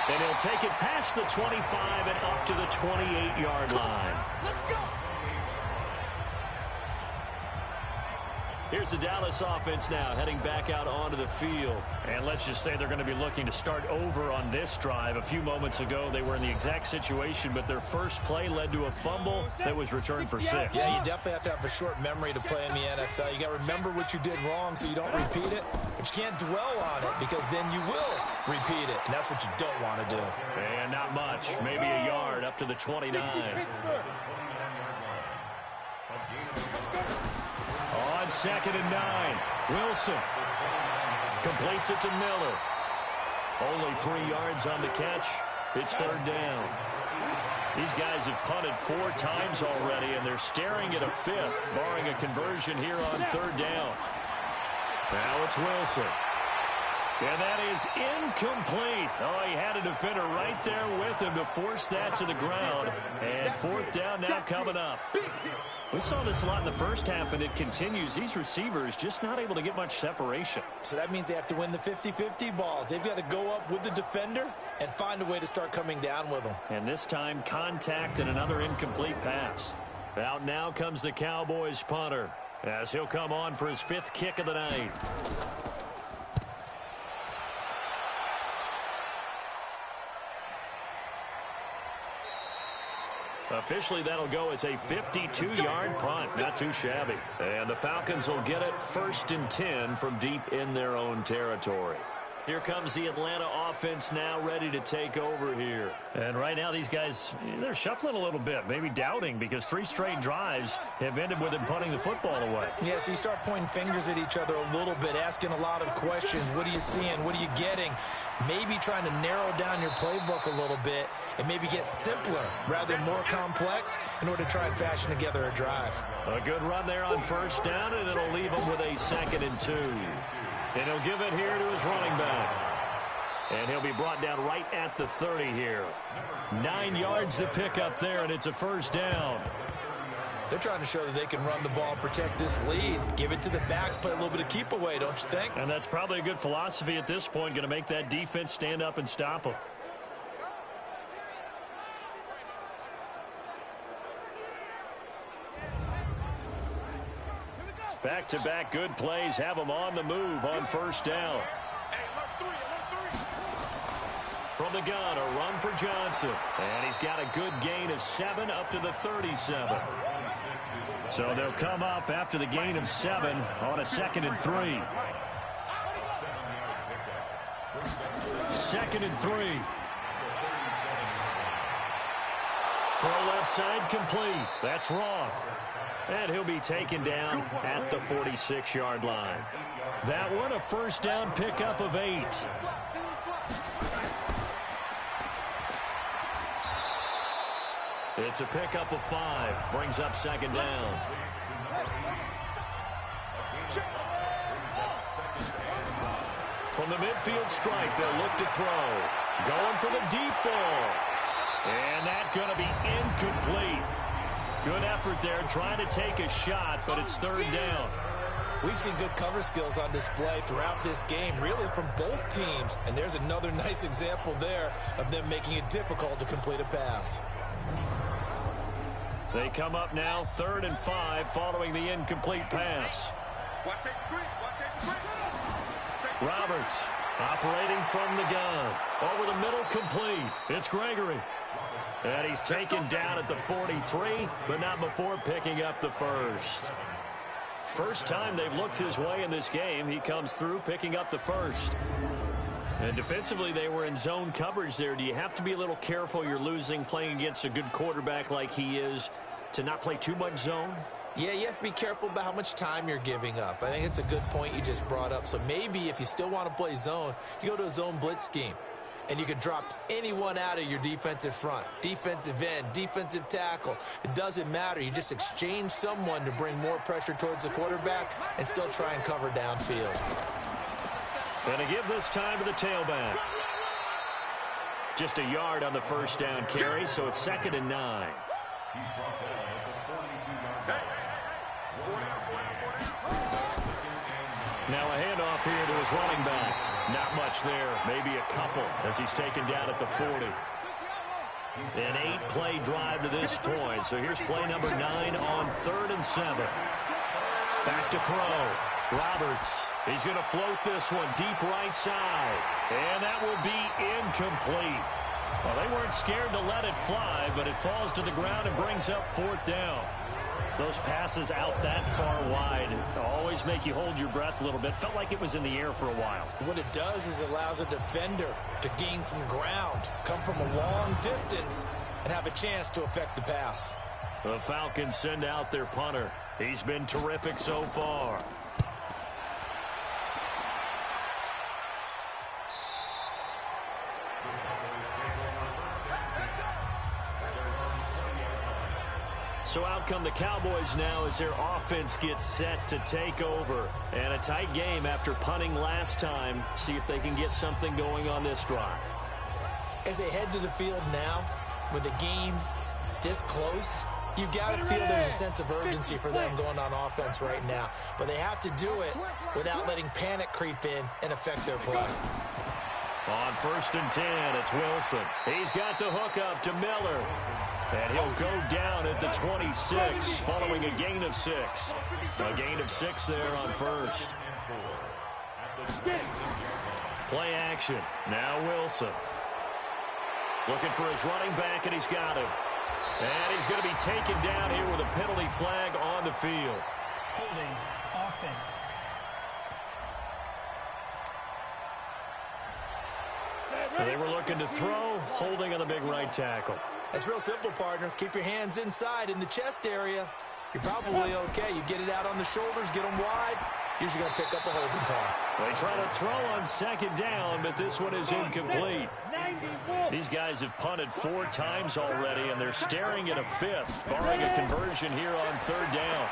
And he'll take it past the 25 and up to the 28-yard line. Let's go. Here's the Dallas offense now heading back out onto the field. And let's just say they're going to be looking to start over on this drive. A few moments ago, they were in the exact situation, but their first play led to a fumble that was returned for 6. Yeah, you definitely have to have a short memory to play in the NFL. You got to remember what you did wrong so you don't repeat it, but you can't dwell on it because then you will repeat it, and that's what you don't want to do. And not much, maybe a yard up to the 29. On 2nd and 9, Wilson completes it to Miller. Only 3 yards on the catch. It's 3rd down. These guys have punted 4 times already, and they're staring at a 5th, barring a conversion here on 3rd down. Now it's Wilson. And that is incomplete. Oh, he had a defender right there with him to force that to the ground. And 4th down now coming up. We saw this a lot in the first half, and it continues. These receivers just not able to get much separation. So that means they have to win the 50-50 balls. They've got to go up with the defender and find a way to start coming down with them. And this time, contact and another incomplete pass. Out now comes the Cowboys punter as he'll come on for his 5th kick of the night. Officially, that'll go as a 52-yard punt. Not too shabby. And the Falcons will get it 1st and 10 from deep in their own territory. Here comes the Atlanta offense now ready to take over here. And right now these guys, they're shuffling a little bit, maybe doubting, because 3 straight drives have ended with them punting the football away. Yeah, so you start pointing fingers at each other a little bit, asking a lot of questions. What are you seeing? What are you getting? Maybe trying to narrow down your playbook a little bit and maybe get simpler rather than more complex in order to try and fashion together a drive. A good run there on 1st down, and it'll leave them with a 2nd and 2. And he'll give it here to his running back. And he'll be brought down right at the 30 here. 9 yards to pick up there, and it's a 1st down. They're trying to show that they can run the ball, protect this lead, give it to the backs, play a little bit of keep away, don't you think? And that's probably a good philosophy at this point, going to make that defense stand up and stop them. Back-to-back good plays have them on the move on 1st down. From the gun, a run for Johnson. And he's got a good gain of 7 up to the 37. So they'll come up after the gain of 7 on a 2nd and 3. 2nd and 3. Throw left side complete. That's Roth. And he'll be taken down at the 46-yard line. That one, a 1st down pickup of 8. It's a pickup of 5. Brings up 2nd down. From the midfield strike, they'll look to throw. Going for the deep ball. And that's going to be incomplete. Good effort there, trying to take a shot, but it's 3rd down. We've seen good cover skills on display throughout this game, really from both teams. And there's another nice example there of them making it difficult to complete a pass. They come up now 3rd and 5 following the incomplete pass. Roberts Operating from the gun. Over the middle, complete. It's Gregory. And he's taken down at the 43, but not before picking up the first. First time they've looked his way in this game, he comes through picking up the first. And defensively, they were in zone coverage there. Do you have to be a little careful you're losing playing against a good quarterback like he is to not play too much zone? Yeah, you have to be careful about how much time you're giving up. I think it's a good point you just brought up. So maybe if you still want to play zone, you go to a zone blitz scheme. And you can drop anyone out of your defensive front. Defensive end, defensive tackle. It doesn't matter. You just exchange someone to bring more pressure towards the quarterback and still try and cover downfield. Going to give this time to the tailback. Just a yard on the first down carry, so it's 2nd and 9. Now a handoff here to his running back. Not much there, maybe a couple as he's taken down at the 40. An 8-play drive to this point. So here's play number 9 on 3rd and 7. Back to throw. Roberts. He's going to float this one deep right side. And that will be incomplete. Well, they weren't scared to let it fly, but it falls to the ground and brings up 4th down. Those passes out that far wide always make you hold your breath a little bit. Felt like it was in the air for a while. What it does is it allows a defender to gain some ground, come from a long distance, and have a chance to affect the pass. The Falcons send out their punter. He's been terrific so far. So out come the Cowboys now as their offense gets set to take over. And a tight game after punting last time. See if they can get something going on this drive. As they head to the field now, with the game this close, you've got to feel there's a sense of urgency for them going on offense right now. But they have to do it without letting panic creep in and affect their play. On 1st and 10, it's Wilson. He's got the hook up to Miller. And he'll go down at the 26 following a gain of 6. A gain of 6 there on 1st. Play action. Now Wilson. Looking for his running back, and he's got him. And he's going to be taken down here with a penalty flag on the field. Holding offense. They were looking to throw, holding on the big right tackle. It's real simple, partner. Keep your hands inside in the chest area. You're probably okay. You get it out on the shoulders, get them wide. Usually going to pick up a holding call. They try to throw on 2nd down, but this one is incomplete. These guys have punted 4 times already, and they're staring at a 5th, barring a conversion here on 3rd down.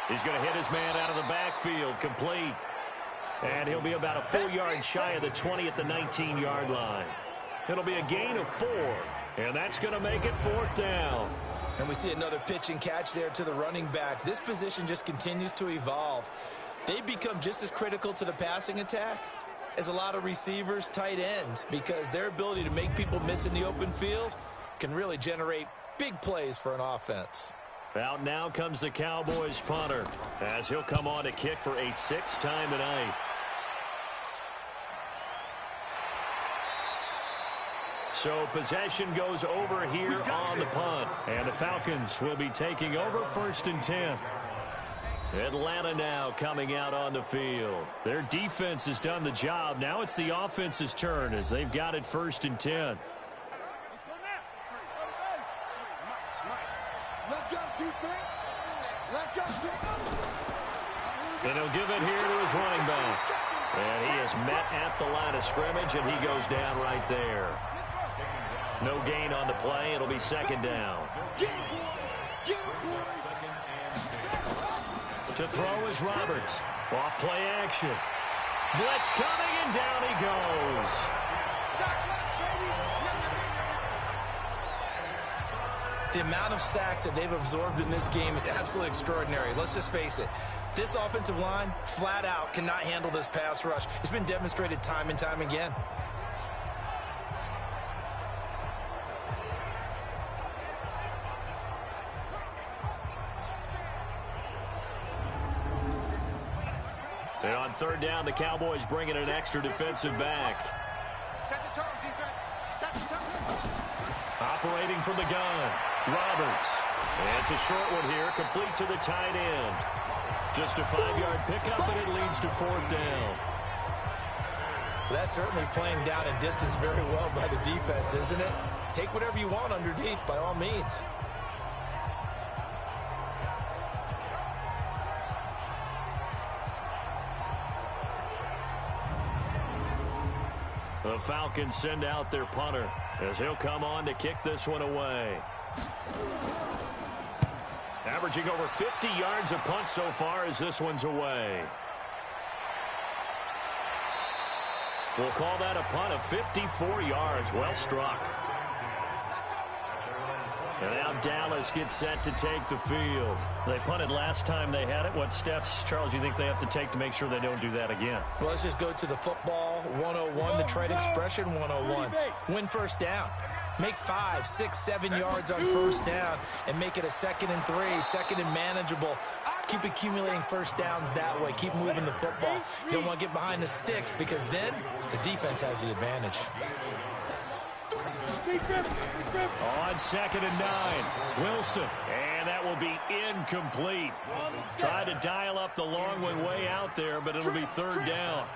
He's going to hit his man out of the backfield, complete. And he'll be about a full yard shy of the 20 at the 19-yard line. It'll be a gain of 4, and that's going to make it 4th down. And we see another pitch and catch there to the running back. This position just continues to evolve. They become just as critical to the passing attack as a lot of receivers, tight ends, because their ability to make people miss in the open field can really generate big plays for an offense. Out now comes the Cowboys punter as he'll come on to kick for a 6th time tonight. So possession goes over here on the punt. And the Falcons will be taking over 1st and 10. Atlanta now coming out on the field. Their defense has done the job. Now it's the offense's turn as they've got it 1st and 10. Let's go, defense. Let's go, defense. And he'll give it here to his running back. And he is met at the line of scrimmage, and he goes down right there. No gain on the play. It'll be 2nd down. To throw is Roberts. Off play action. Blitz coming, and down he goes. The amount of sacks that they've absorbed in this game is absolutely extraordinary. Let's just face it. This offensive line, flat out, cannot handle this pass rush. It's been demonstrated time and time again. And on third down, the Cowboys bring in an extra defensive back. Set the tone, defense. Set the tone. Operating from the gun, Roberts. And it's a short one here, complete to the tight end. Just a 5-yard pickup, and it leads to fourth down. That's certainly playing down and distance very well by the defense, isn't it? Take whatever you want underneath, by all means. The Falcons send out their punter as he'll come on to kick this one away. Averaging over 50 yards a punt so far as this one's away. We'll call that a punt of 54 yards. Well struck. And now Dallas gets set to take the field. They punted last time they had it. What steps, Charles, you think they have to take to make sure they don't do that again? Well, let's just go to the football 101, the trade expression 101. Win first down. Make 5, 6, 7 yards on first down and make it a 2nd and 3, 2nd and manageable. Keep accumulating first downs that way. Keep moving the football. You don't want to get behind the sticks because then the defense has the advantage. On 2nd and 9, Wilson. And that will be incomplete. Try to dial up the long one way out there, but it'll be third down.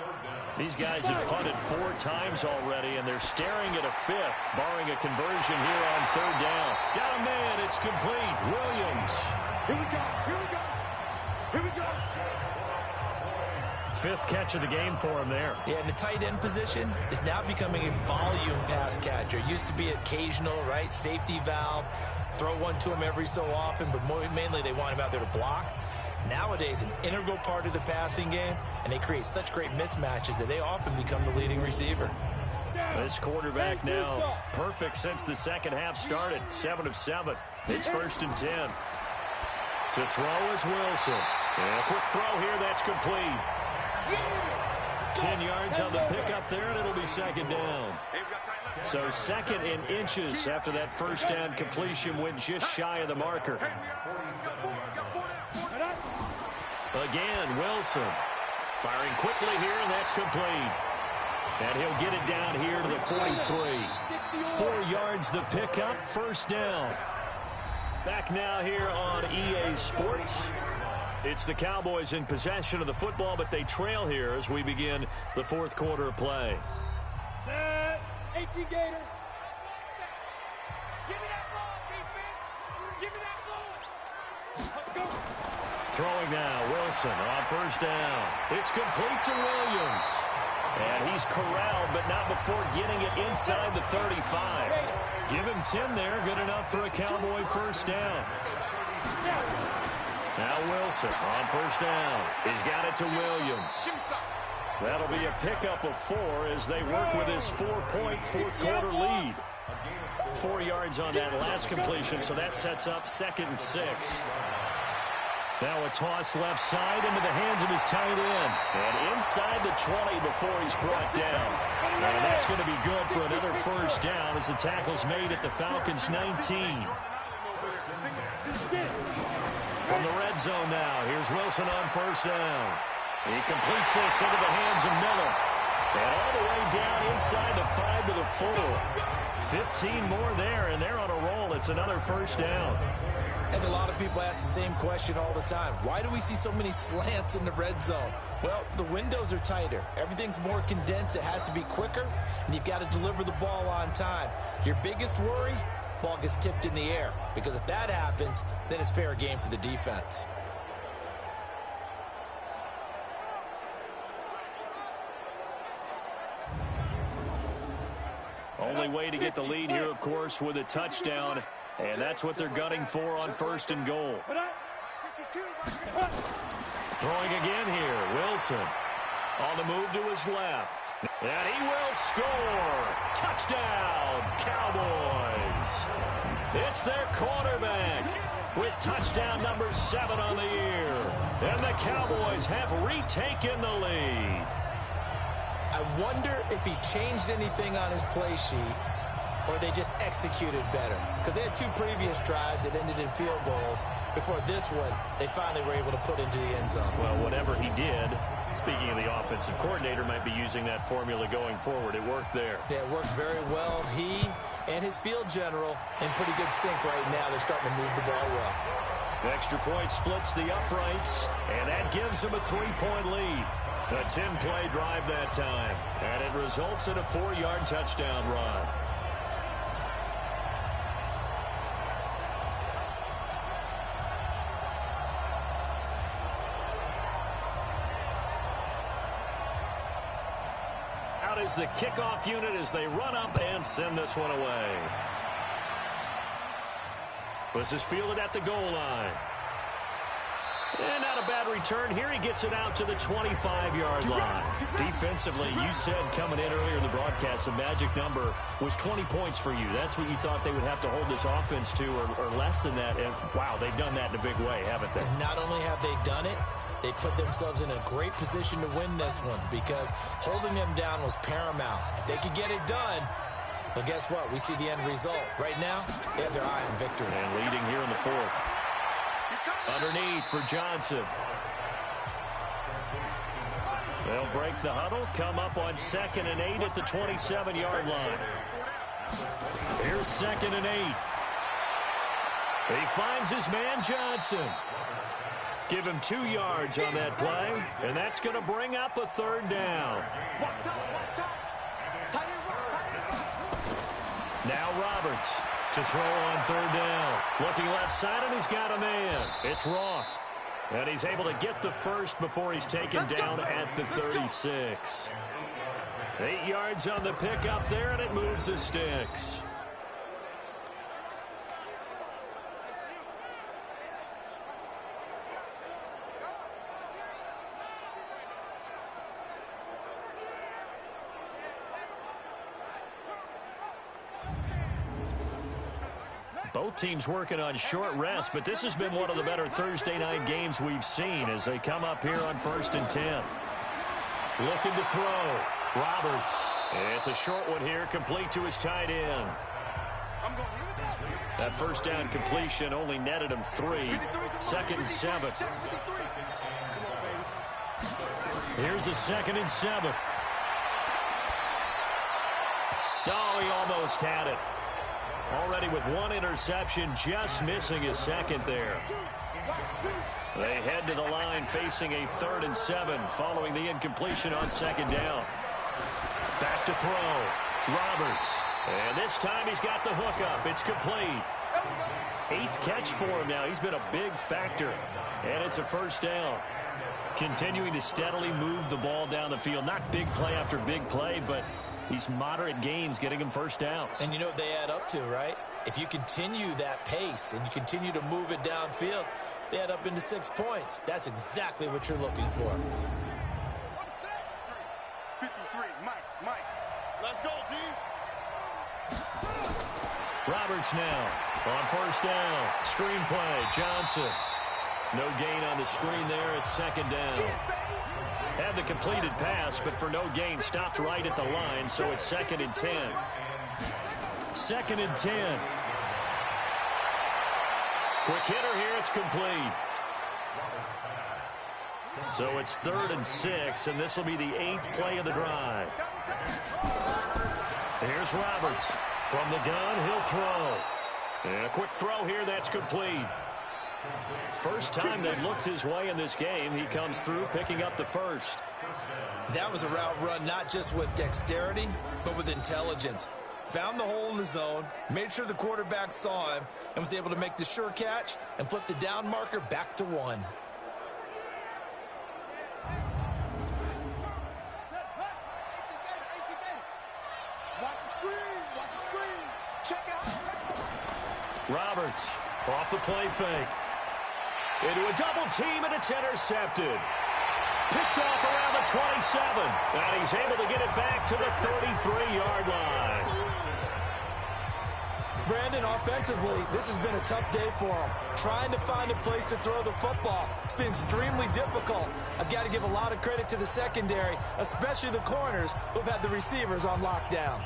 These guys have punted 4 times already, and they're staring at a 5th, barring a conversion here on third down. Got a man. It's complete. Williams. Here we go. Here we go. Here we go. 5th catch of the game for him there. Yeah, and the tight end position is now becoming a volume pass catcher. It used to be occasional, right? Safety valve. Throw one to him every so often, but mainly they want him out there to block. Nowadays, an integral part of the passing game, and they create such great mismatches that they often become the leading receiver. This quarterback now perfect since the second half started. 7 of 7. It's 1st and 10. To throw is Wilson. And a quick throw here, that's complete. 10 yards on the pickup there, and it'll be 2nd down. So 2nd in inches after that first down completion went just shy of the marker. Again, Wilson firing quickly here, and that's complete. And he'll get it down here to the 43. 4 yards the pickup, 1st down. Back now here on EA Sports. It's the Cowboys in possession of the football, but they trail here as we begin the 4th quarter of play. Set. 18 Gator. Give me that ball, defense. Give me that ball. Let's go. Throwing now, Wilson on 1st down. It's complete to Williams. And he's corralled, but not before getting it inside the 35. Give him 10 there, good enough for a Cowboy 1st down. Now Wilson on 1st down. He's got it to Williams. That'll be a pickup of 4 as they work with his 4-point 4th quarter lead. 4 yards on that last completion, so that sets up 2nd and 6. Now a toss left side into the hands of his tight end. And inside the 20 before he's brought down. And that's going to be good for another 1st down as the tackle's made at the Falcons' 19. From the red zone now, here's Wilson on 1st down. He completes this into the hands of Miller. And all the way down inside the 5 to the 4. 15 more there, and they're on a roll. It's another 1st down. And a lot of people ask the same question all the time. Why do we see so many slants in the red zone? Well, the windows are tighter. Everything's more condensed. It has to be quicker, and you've got to deliver the ball on time. Your biggest worry? Ball gets tipped in the air. Because if that happens, then it's fair game for the defense. Only way to get the lead here, of course, with a touchdown. And that's what they're gunning for on 1st and goal. Throwing again here, Wilson. On the move to his left. And he will score. Touchdown, Cowboys. It's their quarterback with touchdown number 7 on the year. And the Cowboys have retaken the lead. I wonder if he changed anything on his play sheet or they just executed better. Because they had 2 previous drives that ended in field goals. Before this one, they finally were able to put into the end zone. Well, whatever he did, Speaking of the offensive coordinator, might be using that formula going forward. It worked there. That works very well. He and his field general in pretty good sync right now. They're starting to move the ball well. Extra point splits the uprights, and that gives them a 3-point lead. A 10-play drive that time, and it results in a 4-yard touchdown run. Out is the kickoff unit as they run up and send this one away. This is fielded at the goal line. And not a bad return here. He gets it out to the 25-yard line. Defensively, you said coming in earlier in the broadcast, the magic number was 20 points for you. That's what you thought they would have to hold this offense to, or less than that. And, wow, they've done that in a big way, haven't they? Not only have they done it, they put themselves in a great position to win this one because holding them down was paramount. If they could get it done, well, guess what? We see the end result. Right now, they have their eye on victory. And leading here in the fourth. Underneath for Johnson. They'll break the huddle, come up on 2nd and 8 at the 27-yard line. Here's 2nd and 8. He finds his man Johnson. Give him 2 yards on that play, and that's going to bring up a 3rd down. Now Roberts to throw on 3rd down. Looking left side, and he's got a man. It's Roth. And he's able to get the first before he's taken down at the 36. 8 yards on the pickup there, and it moves the sticks. Both teams working on short rest, but this has been one of the better Thursday night games we've seen as they come up here on 1st and 10. Looking to throw. Roberts. It's a short one here, complete to his tight end. That first down completion only netted him 3. 2nd and 7. Here's a 2nd and 7. Oh, he almost had it. Already with 1 interception, just missing his 2nd there. They head to the line facing a 3rd and 7 following the incompletion on 2nd down. Back to throw. Roberts. And this time he's got the hook up. It's complete. 8th catch for him now. He's been a big factor. And it's a 1st down. Continuing to steadily move the ball down the field. Not big play after big play, but these moderate gains getting him 1st downs. And you know what they add up to, right? If you continue that pace and you continue to move it downfield, they add up into 6 points. That's exactly what you're looking for. 53, Mike. Let's go, D. Roberts now on 1st down. Screen play. Johnson. No gain on the screen there. It's 2nd down. Had the completed pass, but for no gain, stopped right at the line, so it's 2nd and 10. 2nd and 10. Quick hitter here, it's complete. So it's 3rd and 6, and this will be the 8th play of the drive. Here's Roberts. From the gun, he'll throw. And a quick throw here, that's complete. First time they looked his way in this game, he comes through picking up the first. That was a route run not just with dexterity, but with intelligence. Found the hole in the zone, made sure the quarterback saw him, and was able to make the sure catch and flip the down marker back to 1. Roberts off the play fake. Into a double team, and it's intercepted. Picked off around the 27, and he's able to get it back to the 33-yard line. Brandon, offensively, this has been a tough day for him. Trying to find a place to throw the football. It's been extremely difficult. I've got to give a lot of credit to the secondary, especially the corners who've had the receivers on lockdown.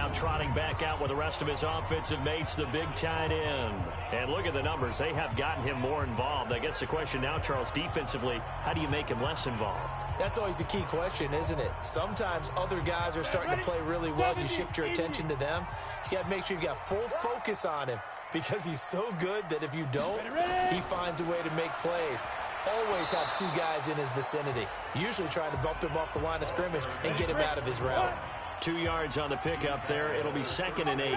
Now trotting back out with the rest of his offensive mates, the big tight end. And look at the numbers. They have gotten him more involved. I guess the question now, Charles, defensively, how do you make him less involved? That's always a key question, isn't it? Sometimes other guys are starting to play really well. You shift your attention to them. You got to make sure you got full focus on him because he's so good that if you don't, he finds a way to make plays. Always have two guys in his vicinity, usually trying to bump him off the line of scrimmage and get him out of his route. 2 yards on the pickup there. It'll be 2nd and 8.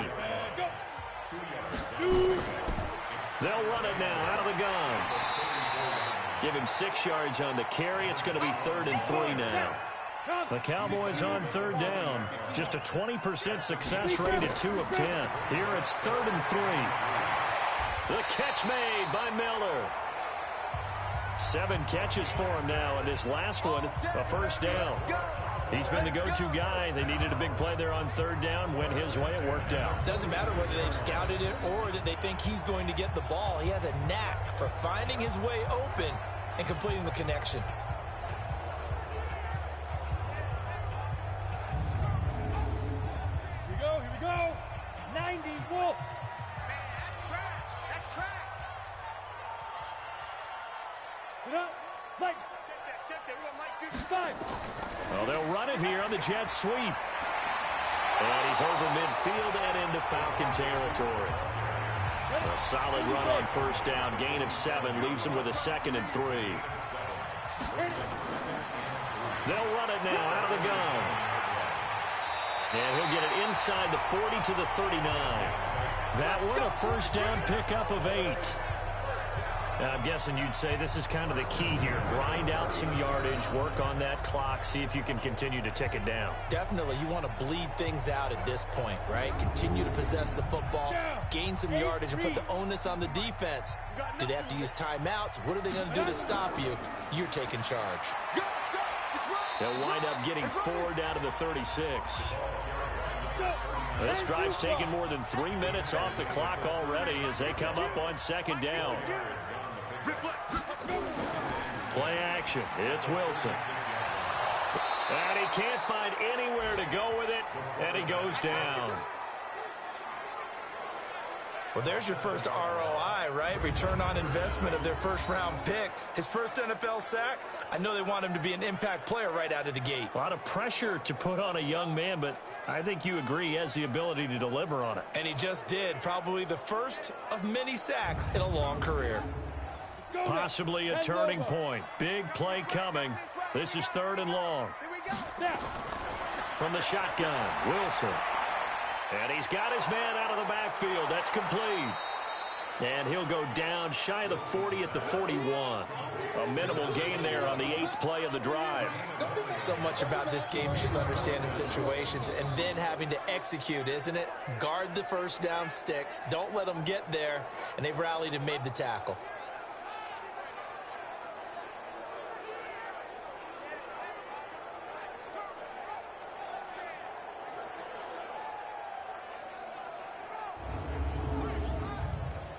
They'll run it now out of the gun. Give him 6 yards on the carry. It's going to be 3rd and 3 now. The Cowboys on 3rd down. Just a 20% success rate at 2 of 10. Here it's 3rd and 3. The catch made by Miller. 7 catches for him now, and this last one, a first down. He's been the go-to guy. They needed a big play there on 3rd down. Went his way. It worked out. Doesn't matter whether they've scouted it or that they think he's going to get the ball. He has a knack for finding his way open and completing the connection. Here we go. 90, Wolf. Man, that's trash. That's trash. Sit up. Mike. Check that. We want Mike 2-5. Well, they'll run it here on the jet sweep. And he's over midfield and into Falcon territory. A solid run on first down. Gain of 7 leaves him with a 2nd and 3. They'll run it now out of the gun. And he'll get it inside the 40 to the 39. That one a first down pickup of 8. I'm guessing you'd say this is kind of the key here. Grind out some yardage, work on that clock, see if you can continue to tick it down. Definitely. You want to bleed things out at this point, right? Continue to possess the football, gain some yardage, and put the onus on the defense. Do they have to use timeouts? What are they going to do to stop you? You're taking charge. They'll wind up getting 4 down to the 36. This drive's taken more than 3 minutes off the clock already as they come up on 2nd down. Play action. It's Wilson. And he can't find anywhere to go with it, and he goes down. Well, there's your first ROI, right? Return on investment of their first-round pick. His first NFL sack. I know they want him to be an impact player right out of the gate. A lot of pressure to put on a young man, but I think you agree he has the ability to deliver on it. And he just did. Probably the first of many sacks in a long career. Possibly a turning point. Big play coming. This is 3rd and long. From the shotgun, Wilson. And he's got his man out of the backfield. That's complete. And he'll go down shy of the 40 at the 41. A minimal gain there on the 8th play of the drive. So much about this game is just understanding situations and then having to execute, isn't it? Guard the first down sticks. Don't let them get there. And they rallied and made the tackle.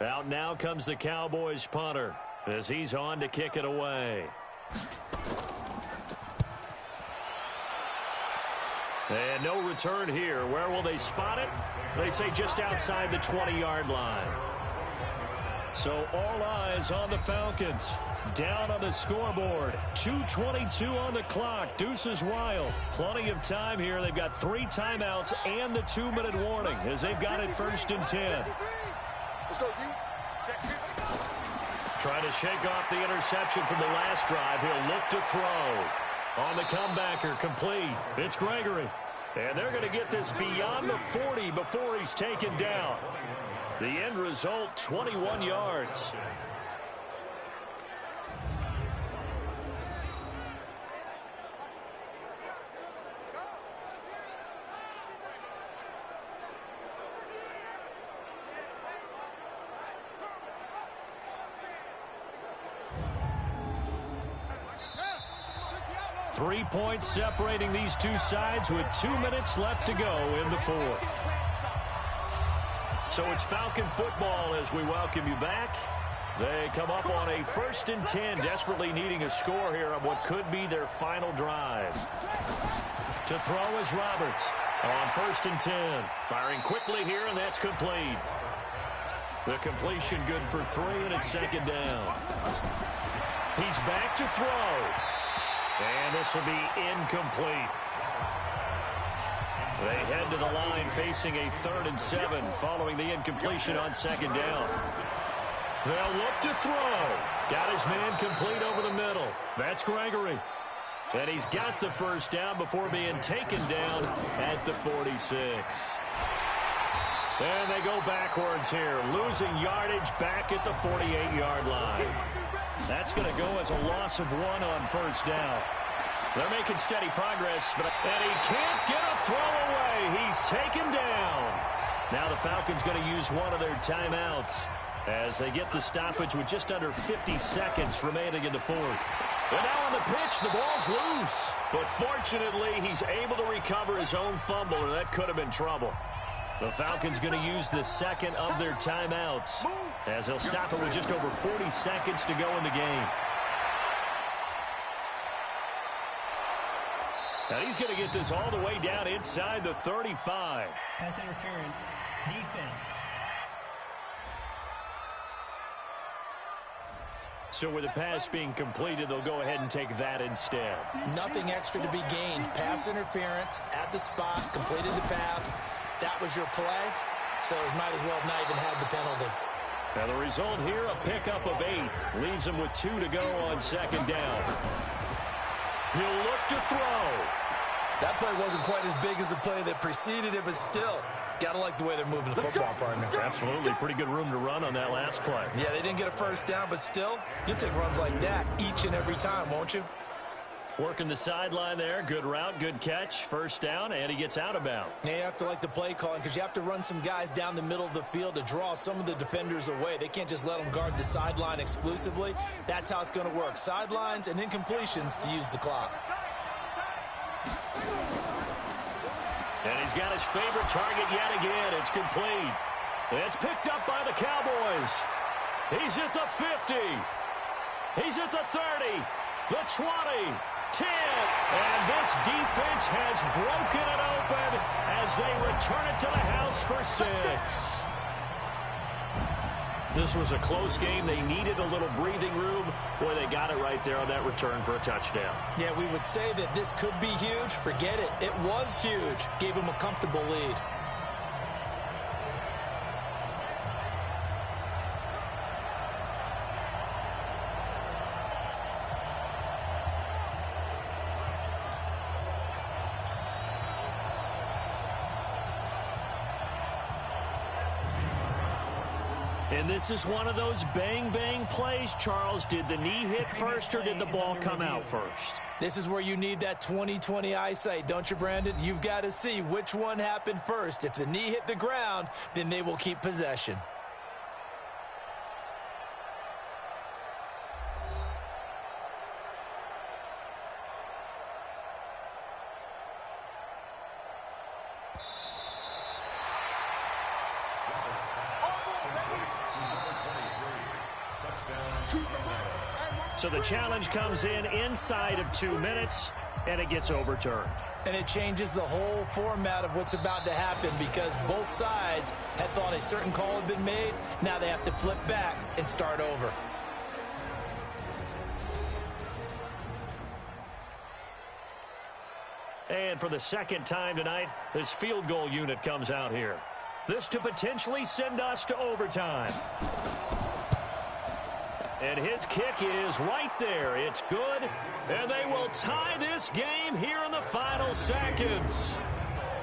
Out now comes the Cowboys punter as he's on to kick it away. And no return here. Where will they spot it? They say just outside the 20-yard line. So all eyes on the Falcons. Down on the scoreboard. 2:22 on the clock. Deuces wild. Plenty of time here. They've got 3 timeouts and the 2-minute warning as they've got it 1st and 10. Let's go, D. Trying to shake off the interception from the last drive. He'll look to throw. On the comebacker, complete. It's Gregory. And they're going to get this beyond the 40 before he's taken down. The end result, 21 yards. Three points separating these two sides with 2 minutes left to go in the 4th. So it's Falcon football as we welcome you back. They come up on a 1st and 10, desperately needing a score here on what could be their final drive. To throw is Roberts. On 1st and 10. Firing quickly here, and that's complete. The completion good for 3, and it's 2nd down. He's back to throw. And this will be incomplete. They head to the line facing a 3rd and 7 following the incompletion on 2nd down. They'll look to throw. Got his man complete over the middle. That's Gregory. And he's got the 1st down before being taken down at the 46. And they go backwards here, losing yardage back at the 48-yard line. That's going to go as a loss of 1 on 1st down. They're making steady progress, and he can't get a throw away. He's taken down. Now the Falcons going to use one of their timeouts as they get the stoppage with just under 50 seconds remaining in the 4th. And now on the pitch, the ball's loose. But fortunately, he's able to recover his own fumble, or that could have been trouble. The Falcons going to use the 2nd of their timeouts as they'll stop it with just over 40 seconds to go in the game. Now he's going to get this all the way down inside the 35. Pass interference. Defense. So with the pass being completed, they'll go ahead and take that instead. Nothing extra to be gained. Pass interference at the spot, completed the pass. That was your play, so it might as well have not even had the penalty. Now the result here, a pickup of 8. Leaves him with 2 to go on 2nd down. He'll look to throw. That play wasn't quite as big as the play that preceded it, but still, got to like the way they're moving the football, partner. Absolutely. Pretty good room to run on that last play. Yeah, they didn't get a 1st down, but still, you'll take runs like that each and every time, won't you? Working the sideline there. Good route, good catch. 1st down, and he gets out of bounds. Yeah, you have to like the play calling because you have to run some guys down the middle of the field to draw some of the defenders away. They can't just let them guard the sideline exclusively. That's how it's going to work. Sidelines and incompletions to use the clock. And he's got his favorite target yet again. It's complete. It's picked up by the Cowboys. He's at the 50. He's at the 30, the 20. 10, and this defense has broken it open as they return it to the house for 6. This was a close game. They needed a little breathing room. Boy, they got it right there on that return for a touchdown. Yeah, we would say that this could be huge. Forget it. It was huge. Gave them a comfortable lead. And this is one of those bang-bang plays, Charles. Did the knee hit first or did the ball come out first? This is where you need that 20/20 eyesight, don't you, Brandon? You've got to see which one happened first. If the knee hit the ground, then they will keep possession. So the challenge comes in inside of 2 minutes, and it gets overturned. And it changes the whole format of what's about to happen because both sides had thought a certain call had been made. Now they have to flip back and start over. And for the second time tonight, this field goal unit comes out here. This to potentially send us to overtime. And his kick is right there. It's good. And they will tie this game here in the final seconds.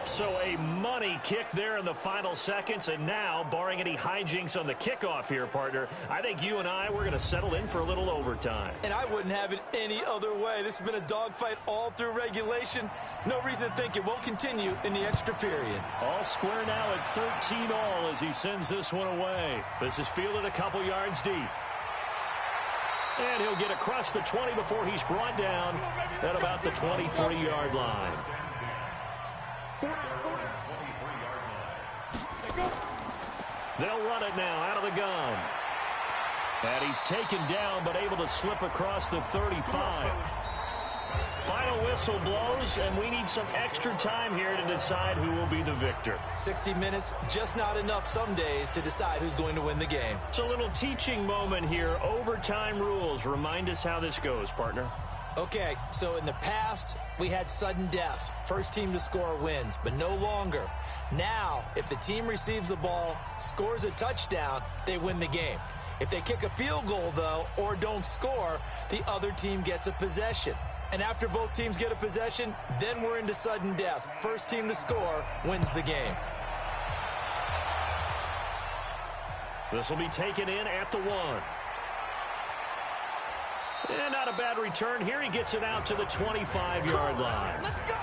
So a money kick there in the final seconds. And now, barring any hijinks on the kickoff here, partner, I think you and we're going to settle in for a little overtime. And I wouldn't have it any other way. This has been a dogfight all through regulation. No reason to think it won't continue in the extra period. All square now at 13 all as he sends this one away. This is fielded a couple yards deep. And he'll get across the 20 before he's brought down at about the 23-yard line. They'll run it now out of the gun. And he's taken down but able to slip across the 35. Final whistle blows, and we need some extra time here to decide who will be the victor. 60 minutes, just not enough some days to decide who's going to win the game. It's a little teaching moment here. Overtime rules. Remind us how this goes, partner. Okay, so in the past, we had sudden death. First team to score wins, but no longer. Now, if the team receives the ball, scores a touchdown, they win the game. If they kick a field goal, though, or don't score, the other team gets a possession. And after both teams get a possession, then we're into sudden death. First team to score wins the game. This will be taken in at the 1. And not a bad return here. He gets it out to the 25-yard line. Let's go.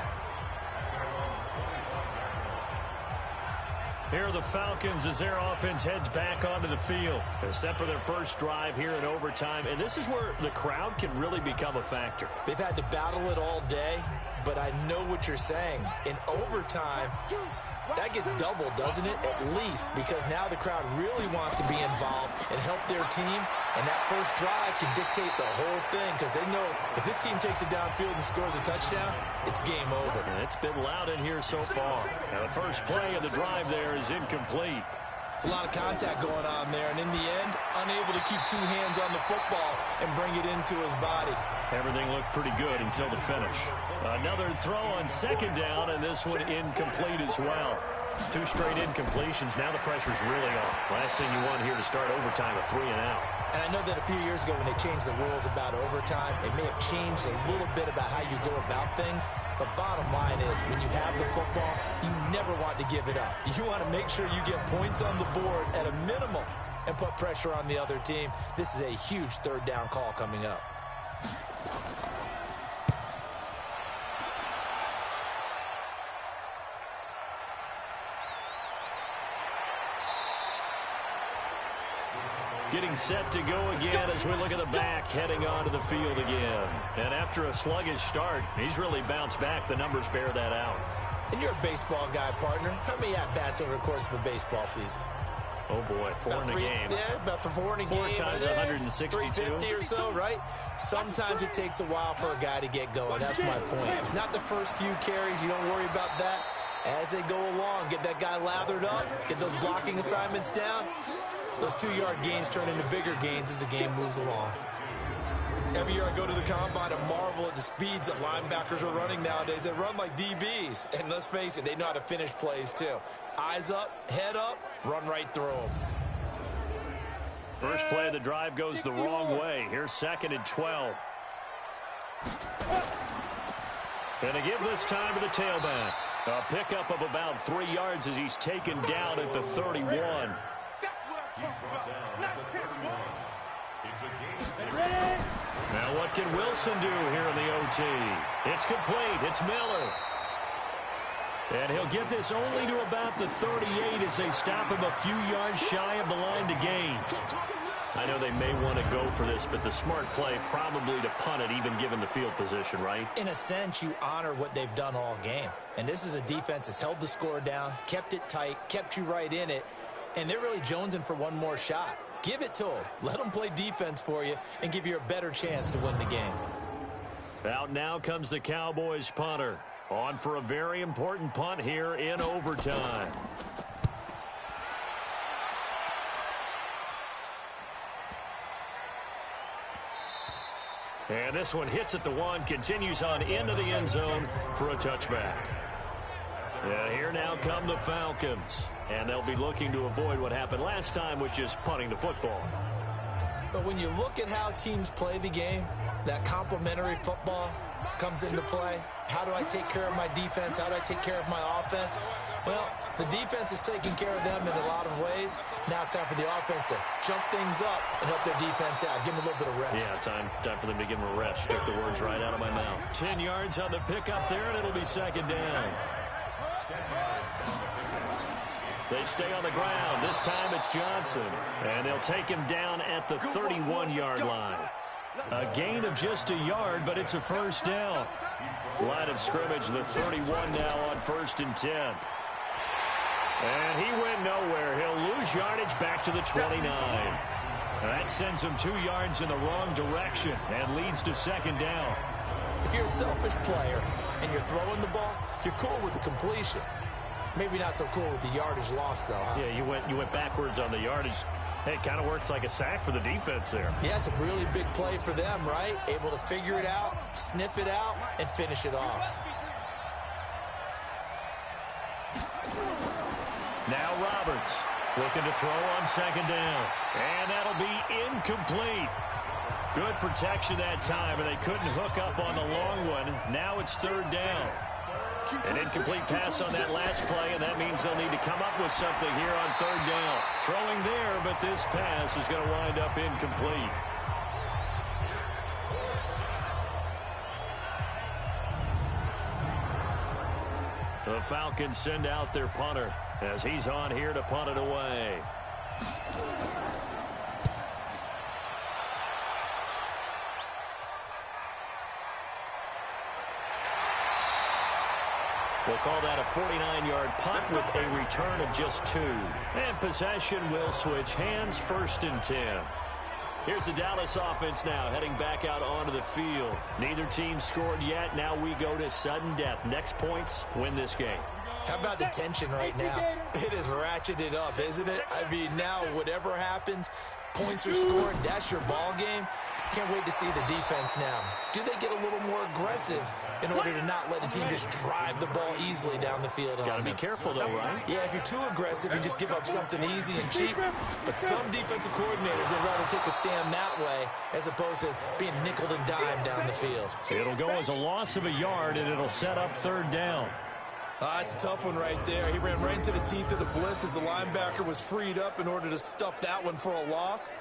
Here are the Falcons as their offense heads back onto the field. Set for their first drive here in overtime. And this is where the crowd can really become a factor. They've had to battle it all day, but I know what you're saying. In overtime, that gets doubled, doesn't it? At least, because now the crowd really wants to be involved and help their team. And that first drive can dictate the whole thing because they know if this team takes it downfield and scores a touchdown, it's game over. And it's been loud in here so far. Now the first play of the drive there is incomplete. It's a lot of contact going on there, and in the end, unable to keep two hands on the football and bring it into his body. Everything looked pretty good until the finish. Another throw on second down, and this one incomplete as well. 2 straight incompletions. Now the pressure's really on. Last thing you want here to start overtime, a 3-and-out. And I know that a few years ago when they changed the rules about overtime, it may have changed a little bit about how you go about things. But bottom line is, when you have the football, you never want to give it up. You want to make sure you get points on the board at a minimum and put pressure on the other team. This is a huge third down call coming up. Getting set to go again as we look at the back, heading onto the field again. And after a sluggish start, he's really bounced back. The numbers bear that out. And you're a baseball guy, partner. How many at-bats over the course of a baseball season? Oh, boy, 4 in a game. Yeah, about 4 in a game. 4 times 162. 350 or so, right? Sometimes it takes a while for a guy to get going. That's my point. It's not the first few carries. You don't worry about that. As they go along, get that guy lathered up, get those blocking assignments down. Those 2-yard gains turn into bigger gains as the game moves along. Every year I go to the combine and marvel at the speeds that linebackers are running nowadays. They run like DBs. And let's face it, they know how to finish plays too. Eyes up, head up, run right through them. First play of the drive goes the wrong way. Here's 2nd and 12. And they give this time to the tailback. A pickup of about 3 yards as he's taken down at the 31. Now what can Wilson do here in the OT? It's complete. It's Miller. And he'll get this only to about the 38 as they stop him a few yards shy of the line to gain. I know they may want to go for this, but the smart play probably to punt it, even given the field position, right? In a sense, you honor what they've done all game. And this is a defense that's held the score down, kept it tight, kept you right in it, and they're really jonesing for one more shot. Give it to them. Let them play defense for you and give you a better chance to win the game. Out now comes the Cowboys punter. On for a very important punt here in overtime. And this one hits at the 1, continues on into the end zone for a touchback. And here now come the Falcons. And they'll be looking to avoid what happened last time, which is punting the football. But when you look at how teams play the game, that complementary football comes into play. How do I take care of my defense? How do I take care of my offense? Well, the defense is taking care of them in a lot of ways. Now it's time for the offense to jump things up and help their defense out. Give them a little bit of rest. Yeah, time for them to give them a rest. Took the words right out of my mouth. 10 yards on the pickup there, and it'll be 2nd down. They stay on the ground. This time it's Johnson. And they'll take him down at the 31-yard line. A gain of just a yard, but it's a first down. Line of scrimmage, the 31 now on 1st and 10. And he went nowhere. He'll lose yardage back to the 29. That sends him 2 yards in the wrong direction and leads to 2nd down. If you're a selfish player and you're throwing the ball, you're cool with the completion. Maybe not so cool with the yardage loss, though, huh? Yeah, you went backwards on the yardage. Hey, it kind of works like a sack for the defense there. Yeah, it's a really big play for them, right? Able to figure it out, sniff it out, and finish it off. Now Roberts looking to throw on second down. And that'll be incomplete. Good protection that time, and they couldn't hook up on the long one. Now it's third down. An incomplete pass on that last play, and that means they'll need to come up with something here on third down. Throwing there, but this pass is going to wind up incomplete. The Falcons send out their punter as he's on here to punt it away. We'll call that a 49-yard punt with a return of just 2. And possession will switch hands, 1st and 10. Here's the Dallas offense now heading back out onto the field. Neither team scored yet. Now we go to sudden death. Next points win this game. How about the tension right now? It is ratcheted up, isn't it? I mean, now whatever happens, points are scored. That's your ball game. Can't wait to see the defense now. Do they get a little more aggressive in order to not let the team just drive the ball easily down the field? Got to be careful, though, right? Yeah, if you're too aggressive, you just give up something easy and cheap. But some defensive coordinators would rather take a stand that way as opposed to being nickeled and dimed down the field. It'll go as a loss of a yard, and it'll set up third down. That's a tough one right there. He ran right into the teeth of the blitz as the linebacker was freed up in order to stuff that one for a loss.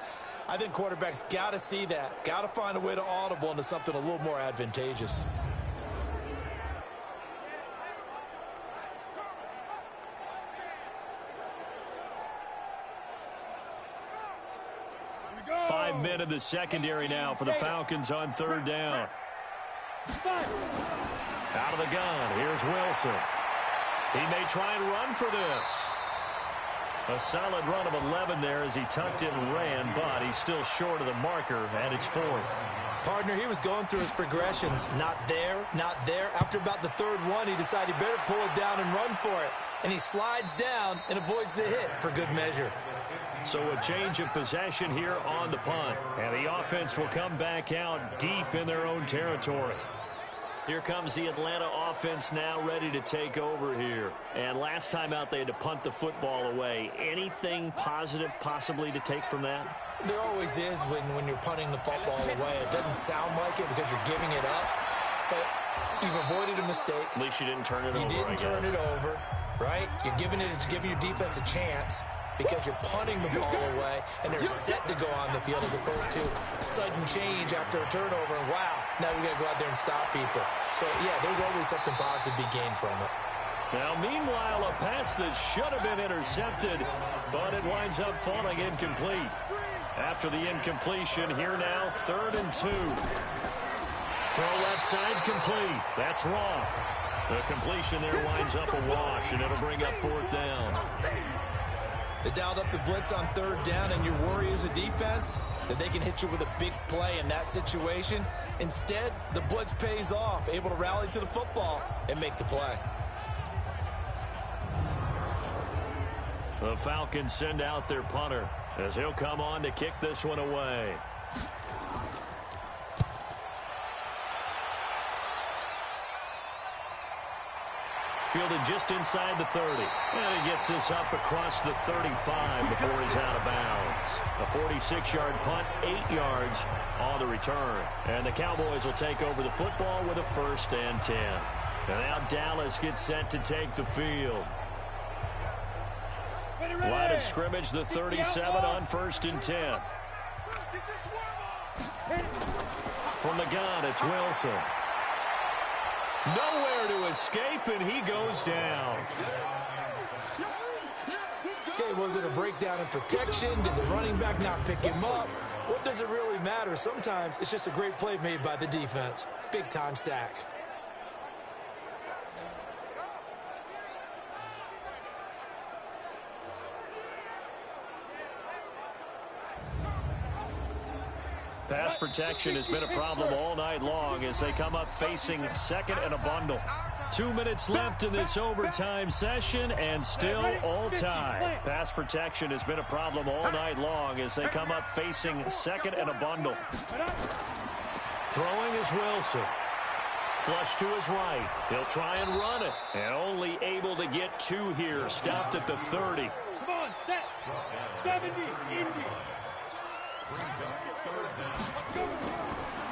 I think quarterbacks got to see that. Got to find a way to audible into something a little more advantageous. Five men in the secondary now for the Falcons on third down. Out of the gun, here's Wilson. He may try and run for this. A solid run of 11 there as he tucked in and ran, but he's still short of the marker, and it's 4th. Partner, he was going through his progressions. Not there, not there. After about the third one, he decided he better pull it down and run for it. And he slides down and avoids the hit for good measure. So a change of possession here on the punt. And the offense will come back out deep in their own territory. Here comes the Atlanta offense now ready to take over here. And last time out, they had to punt the football away. Anything positive possibly to take from that? There always is when you're punting the football away. It doesn't sound like it because you're giving it up. But you've avoided a mistake. At least you didn't turn it over, You didn't turn it over, right? You're giving your defense a chance because you're punting the ball away, and they're set to go on the field as opposed to sudden change after a turnover, and wow, now we got to go out there and stop people. So, yeah, there's always something positive to be gained from it. Now, meanwhile, a pass that should have been intercepted, but it winds up falling incomplete. After the incompletion, here now, 3rd and 2. Throw left side complete. That's Roth. The completion there winds up a wash, and it'll bring up 4th down. They dialed up the blitz on 3rd down, and your worry as a defense that they can hit you with a big play in that situation. Instead, the blitz pays off, able to rally to the football and make the play. The Falcons send out their punter as he'll come on to kick this one away. Fielded just inside the 30. And he gets this up across the 35 before he's out of bounds. A 46-yard punt, 8 yards on the return. And the Cowboys will take over the football with a 1st and 10. And now Dallas gets set to take the field. Line of scrimmage, the 37 on 1st and 10. From the gun, it's Wilson. Nowhere to escape, and he goes down. Okay, was it a breakdown in protection? Did the running back not pick him up? What does it really matter? Sometimes it's just a great play made by the defense. Big-time sack. Pass protection has been a problem all night long as they come up facing second and a bundle. 2 minutes left in this overtime session and still all time. Pass protection has been a problem all night long as they come up facing second and a bundle. Throwing is Wilson. Flush to his right. He'll try and run it. And only able to get 2 here. Stopped at the 30. Come on, set. 70, Indy.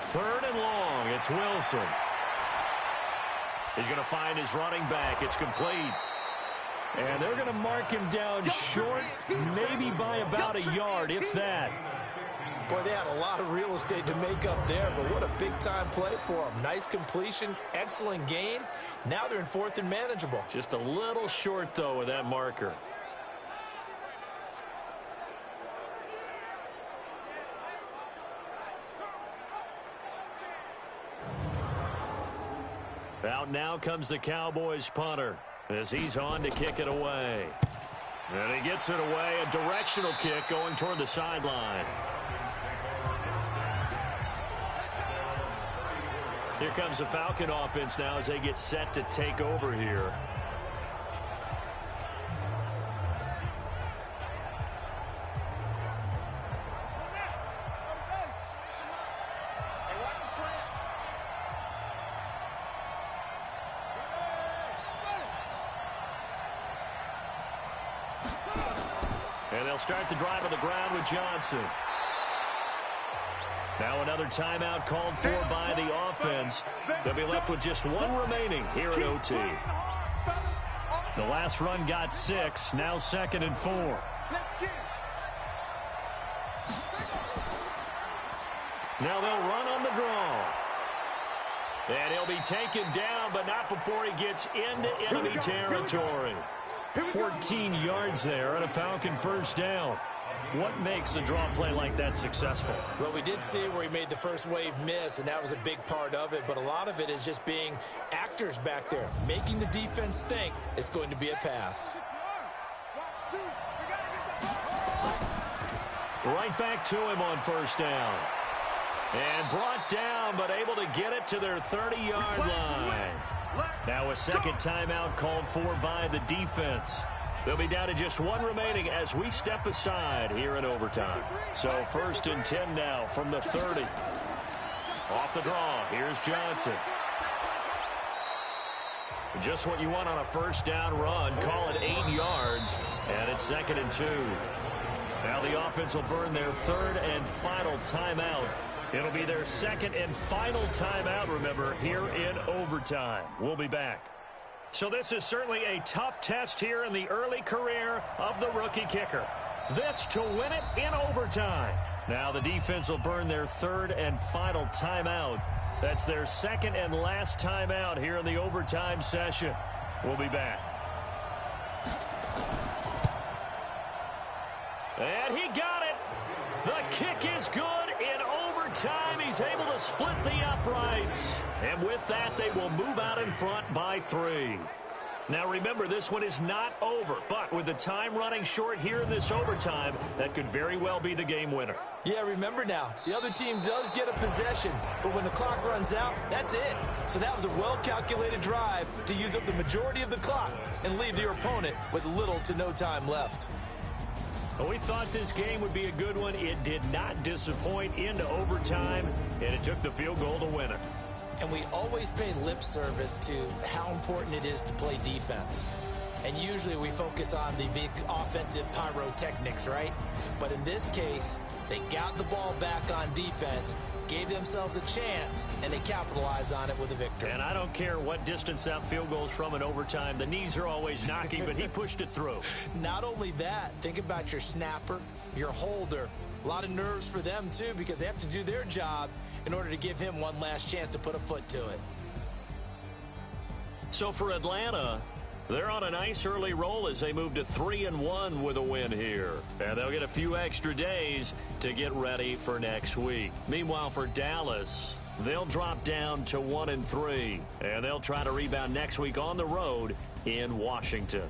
Third and long. It's Wilson. He's going to find his running back. It's complete. And they're going to mark him down short, maybe by about a yard, if that. Boy, they had a lot of real estate to make up there, but what a big-time play for them. Nice completion, excellent gain. Now they're in 4th and manageable. Just a little short, though, with that marker. Out now comes the Cowboys punter as he's on to kick it away. And he gets it away, a directional kick going toward the sideline. Here comes the Falcon offense now as they get set to take over here. And they'll start the drive on the ground with Johnson. Now another timeout called for by the offense. They'll be left with just 1 remaining here at OT. The last run got 6. Now 2nd and 4. Now they'll run on the draw. And he'll be taken down, but not before he gets into enemy territory. 14 yards there and a Falcon first down. What makes a draw play like that successful? Well, we did see where he made the first wave miss, and that was a big part of it. But a lot of it is just being actors back there, making the defense think it's going to be a pass. Right back to him on first down. And brought down, but able to get it to their 30-yard line. Now a second timeout called for by the defense. They'll be down to just 1 remaining as we step aside here in overtime. So 1st and 10 now from the 30. Off the draw, here's Johnson. Just what you want on a first down run. Call it 8 yards, and it's 2nd and 2. Now the offense will burn their 3rd and final timeout. It'll be their 2nd and final timeout, remember, here in overtime. We'll be back. So this is certainly a tough test here in the early career of the rookie kicker. This to win it in overtime. Now the defense will burn their 3rd and final timeout. That's their 2nd and last timeout here in the overtime session. We'll be back. And he got it. The kick is good in overtime. He's able to split the uprights. And with that, they will move out in front by 3. Now remember, this one is not over, but with the time running short here in this overtime, that could very well be the game winner. Yeah, remember now, the other team does get a possession, but when the clock runs out, that's it. So that was a well-calculated drive to use up the majority of the clock and leave your opponent with little to no time left. Well, we thought this game would be a good one. It did not disappoint into overtime, and it took the field goal to win it. And we always pay lip service to how important it is to play defense. And usually we focus on the big offensive pyrotechnics, right? But in this case, they got the ball back on defense, gave themselves a chance, and they capitalized on it with a victory. And I don't care what distance that field goes from in overtime. The knees are always knocking, but he pushed it through. Not only that, think about your snapper, your holder. A lot of nerves for them, too, because they have to do their job in order to give him one last chance to put a foot to it. So for Atlanta, they're on a nice early roll as they move to 3-1 with a win here. And they'll get a few extra days to get ready for next week. Meanwhile, for Dallas, they'll drop down to 1-3. And they'll try to rebound next week on the road in Washington.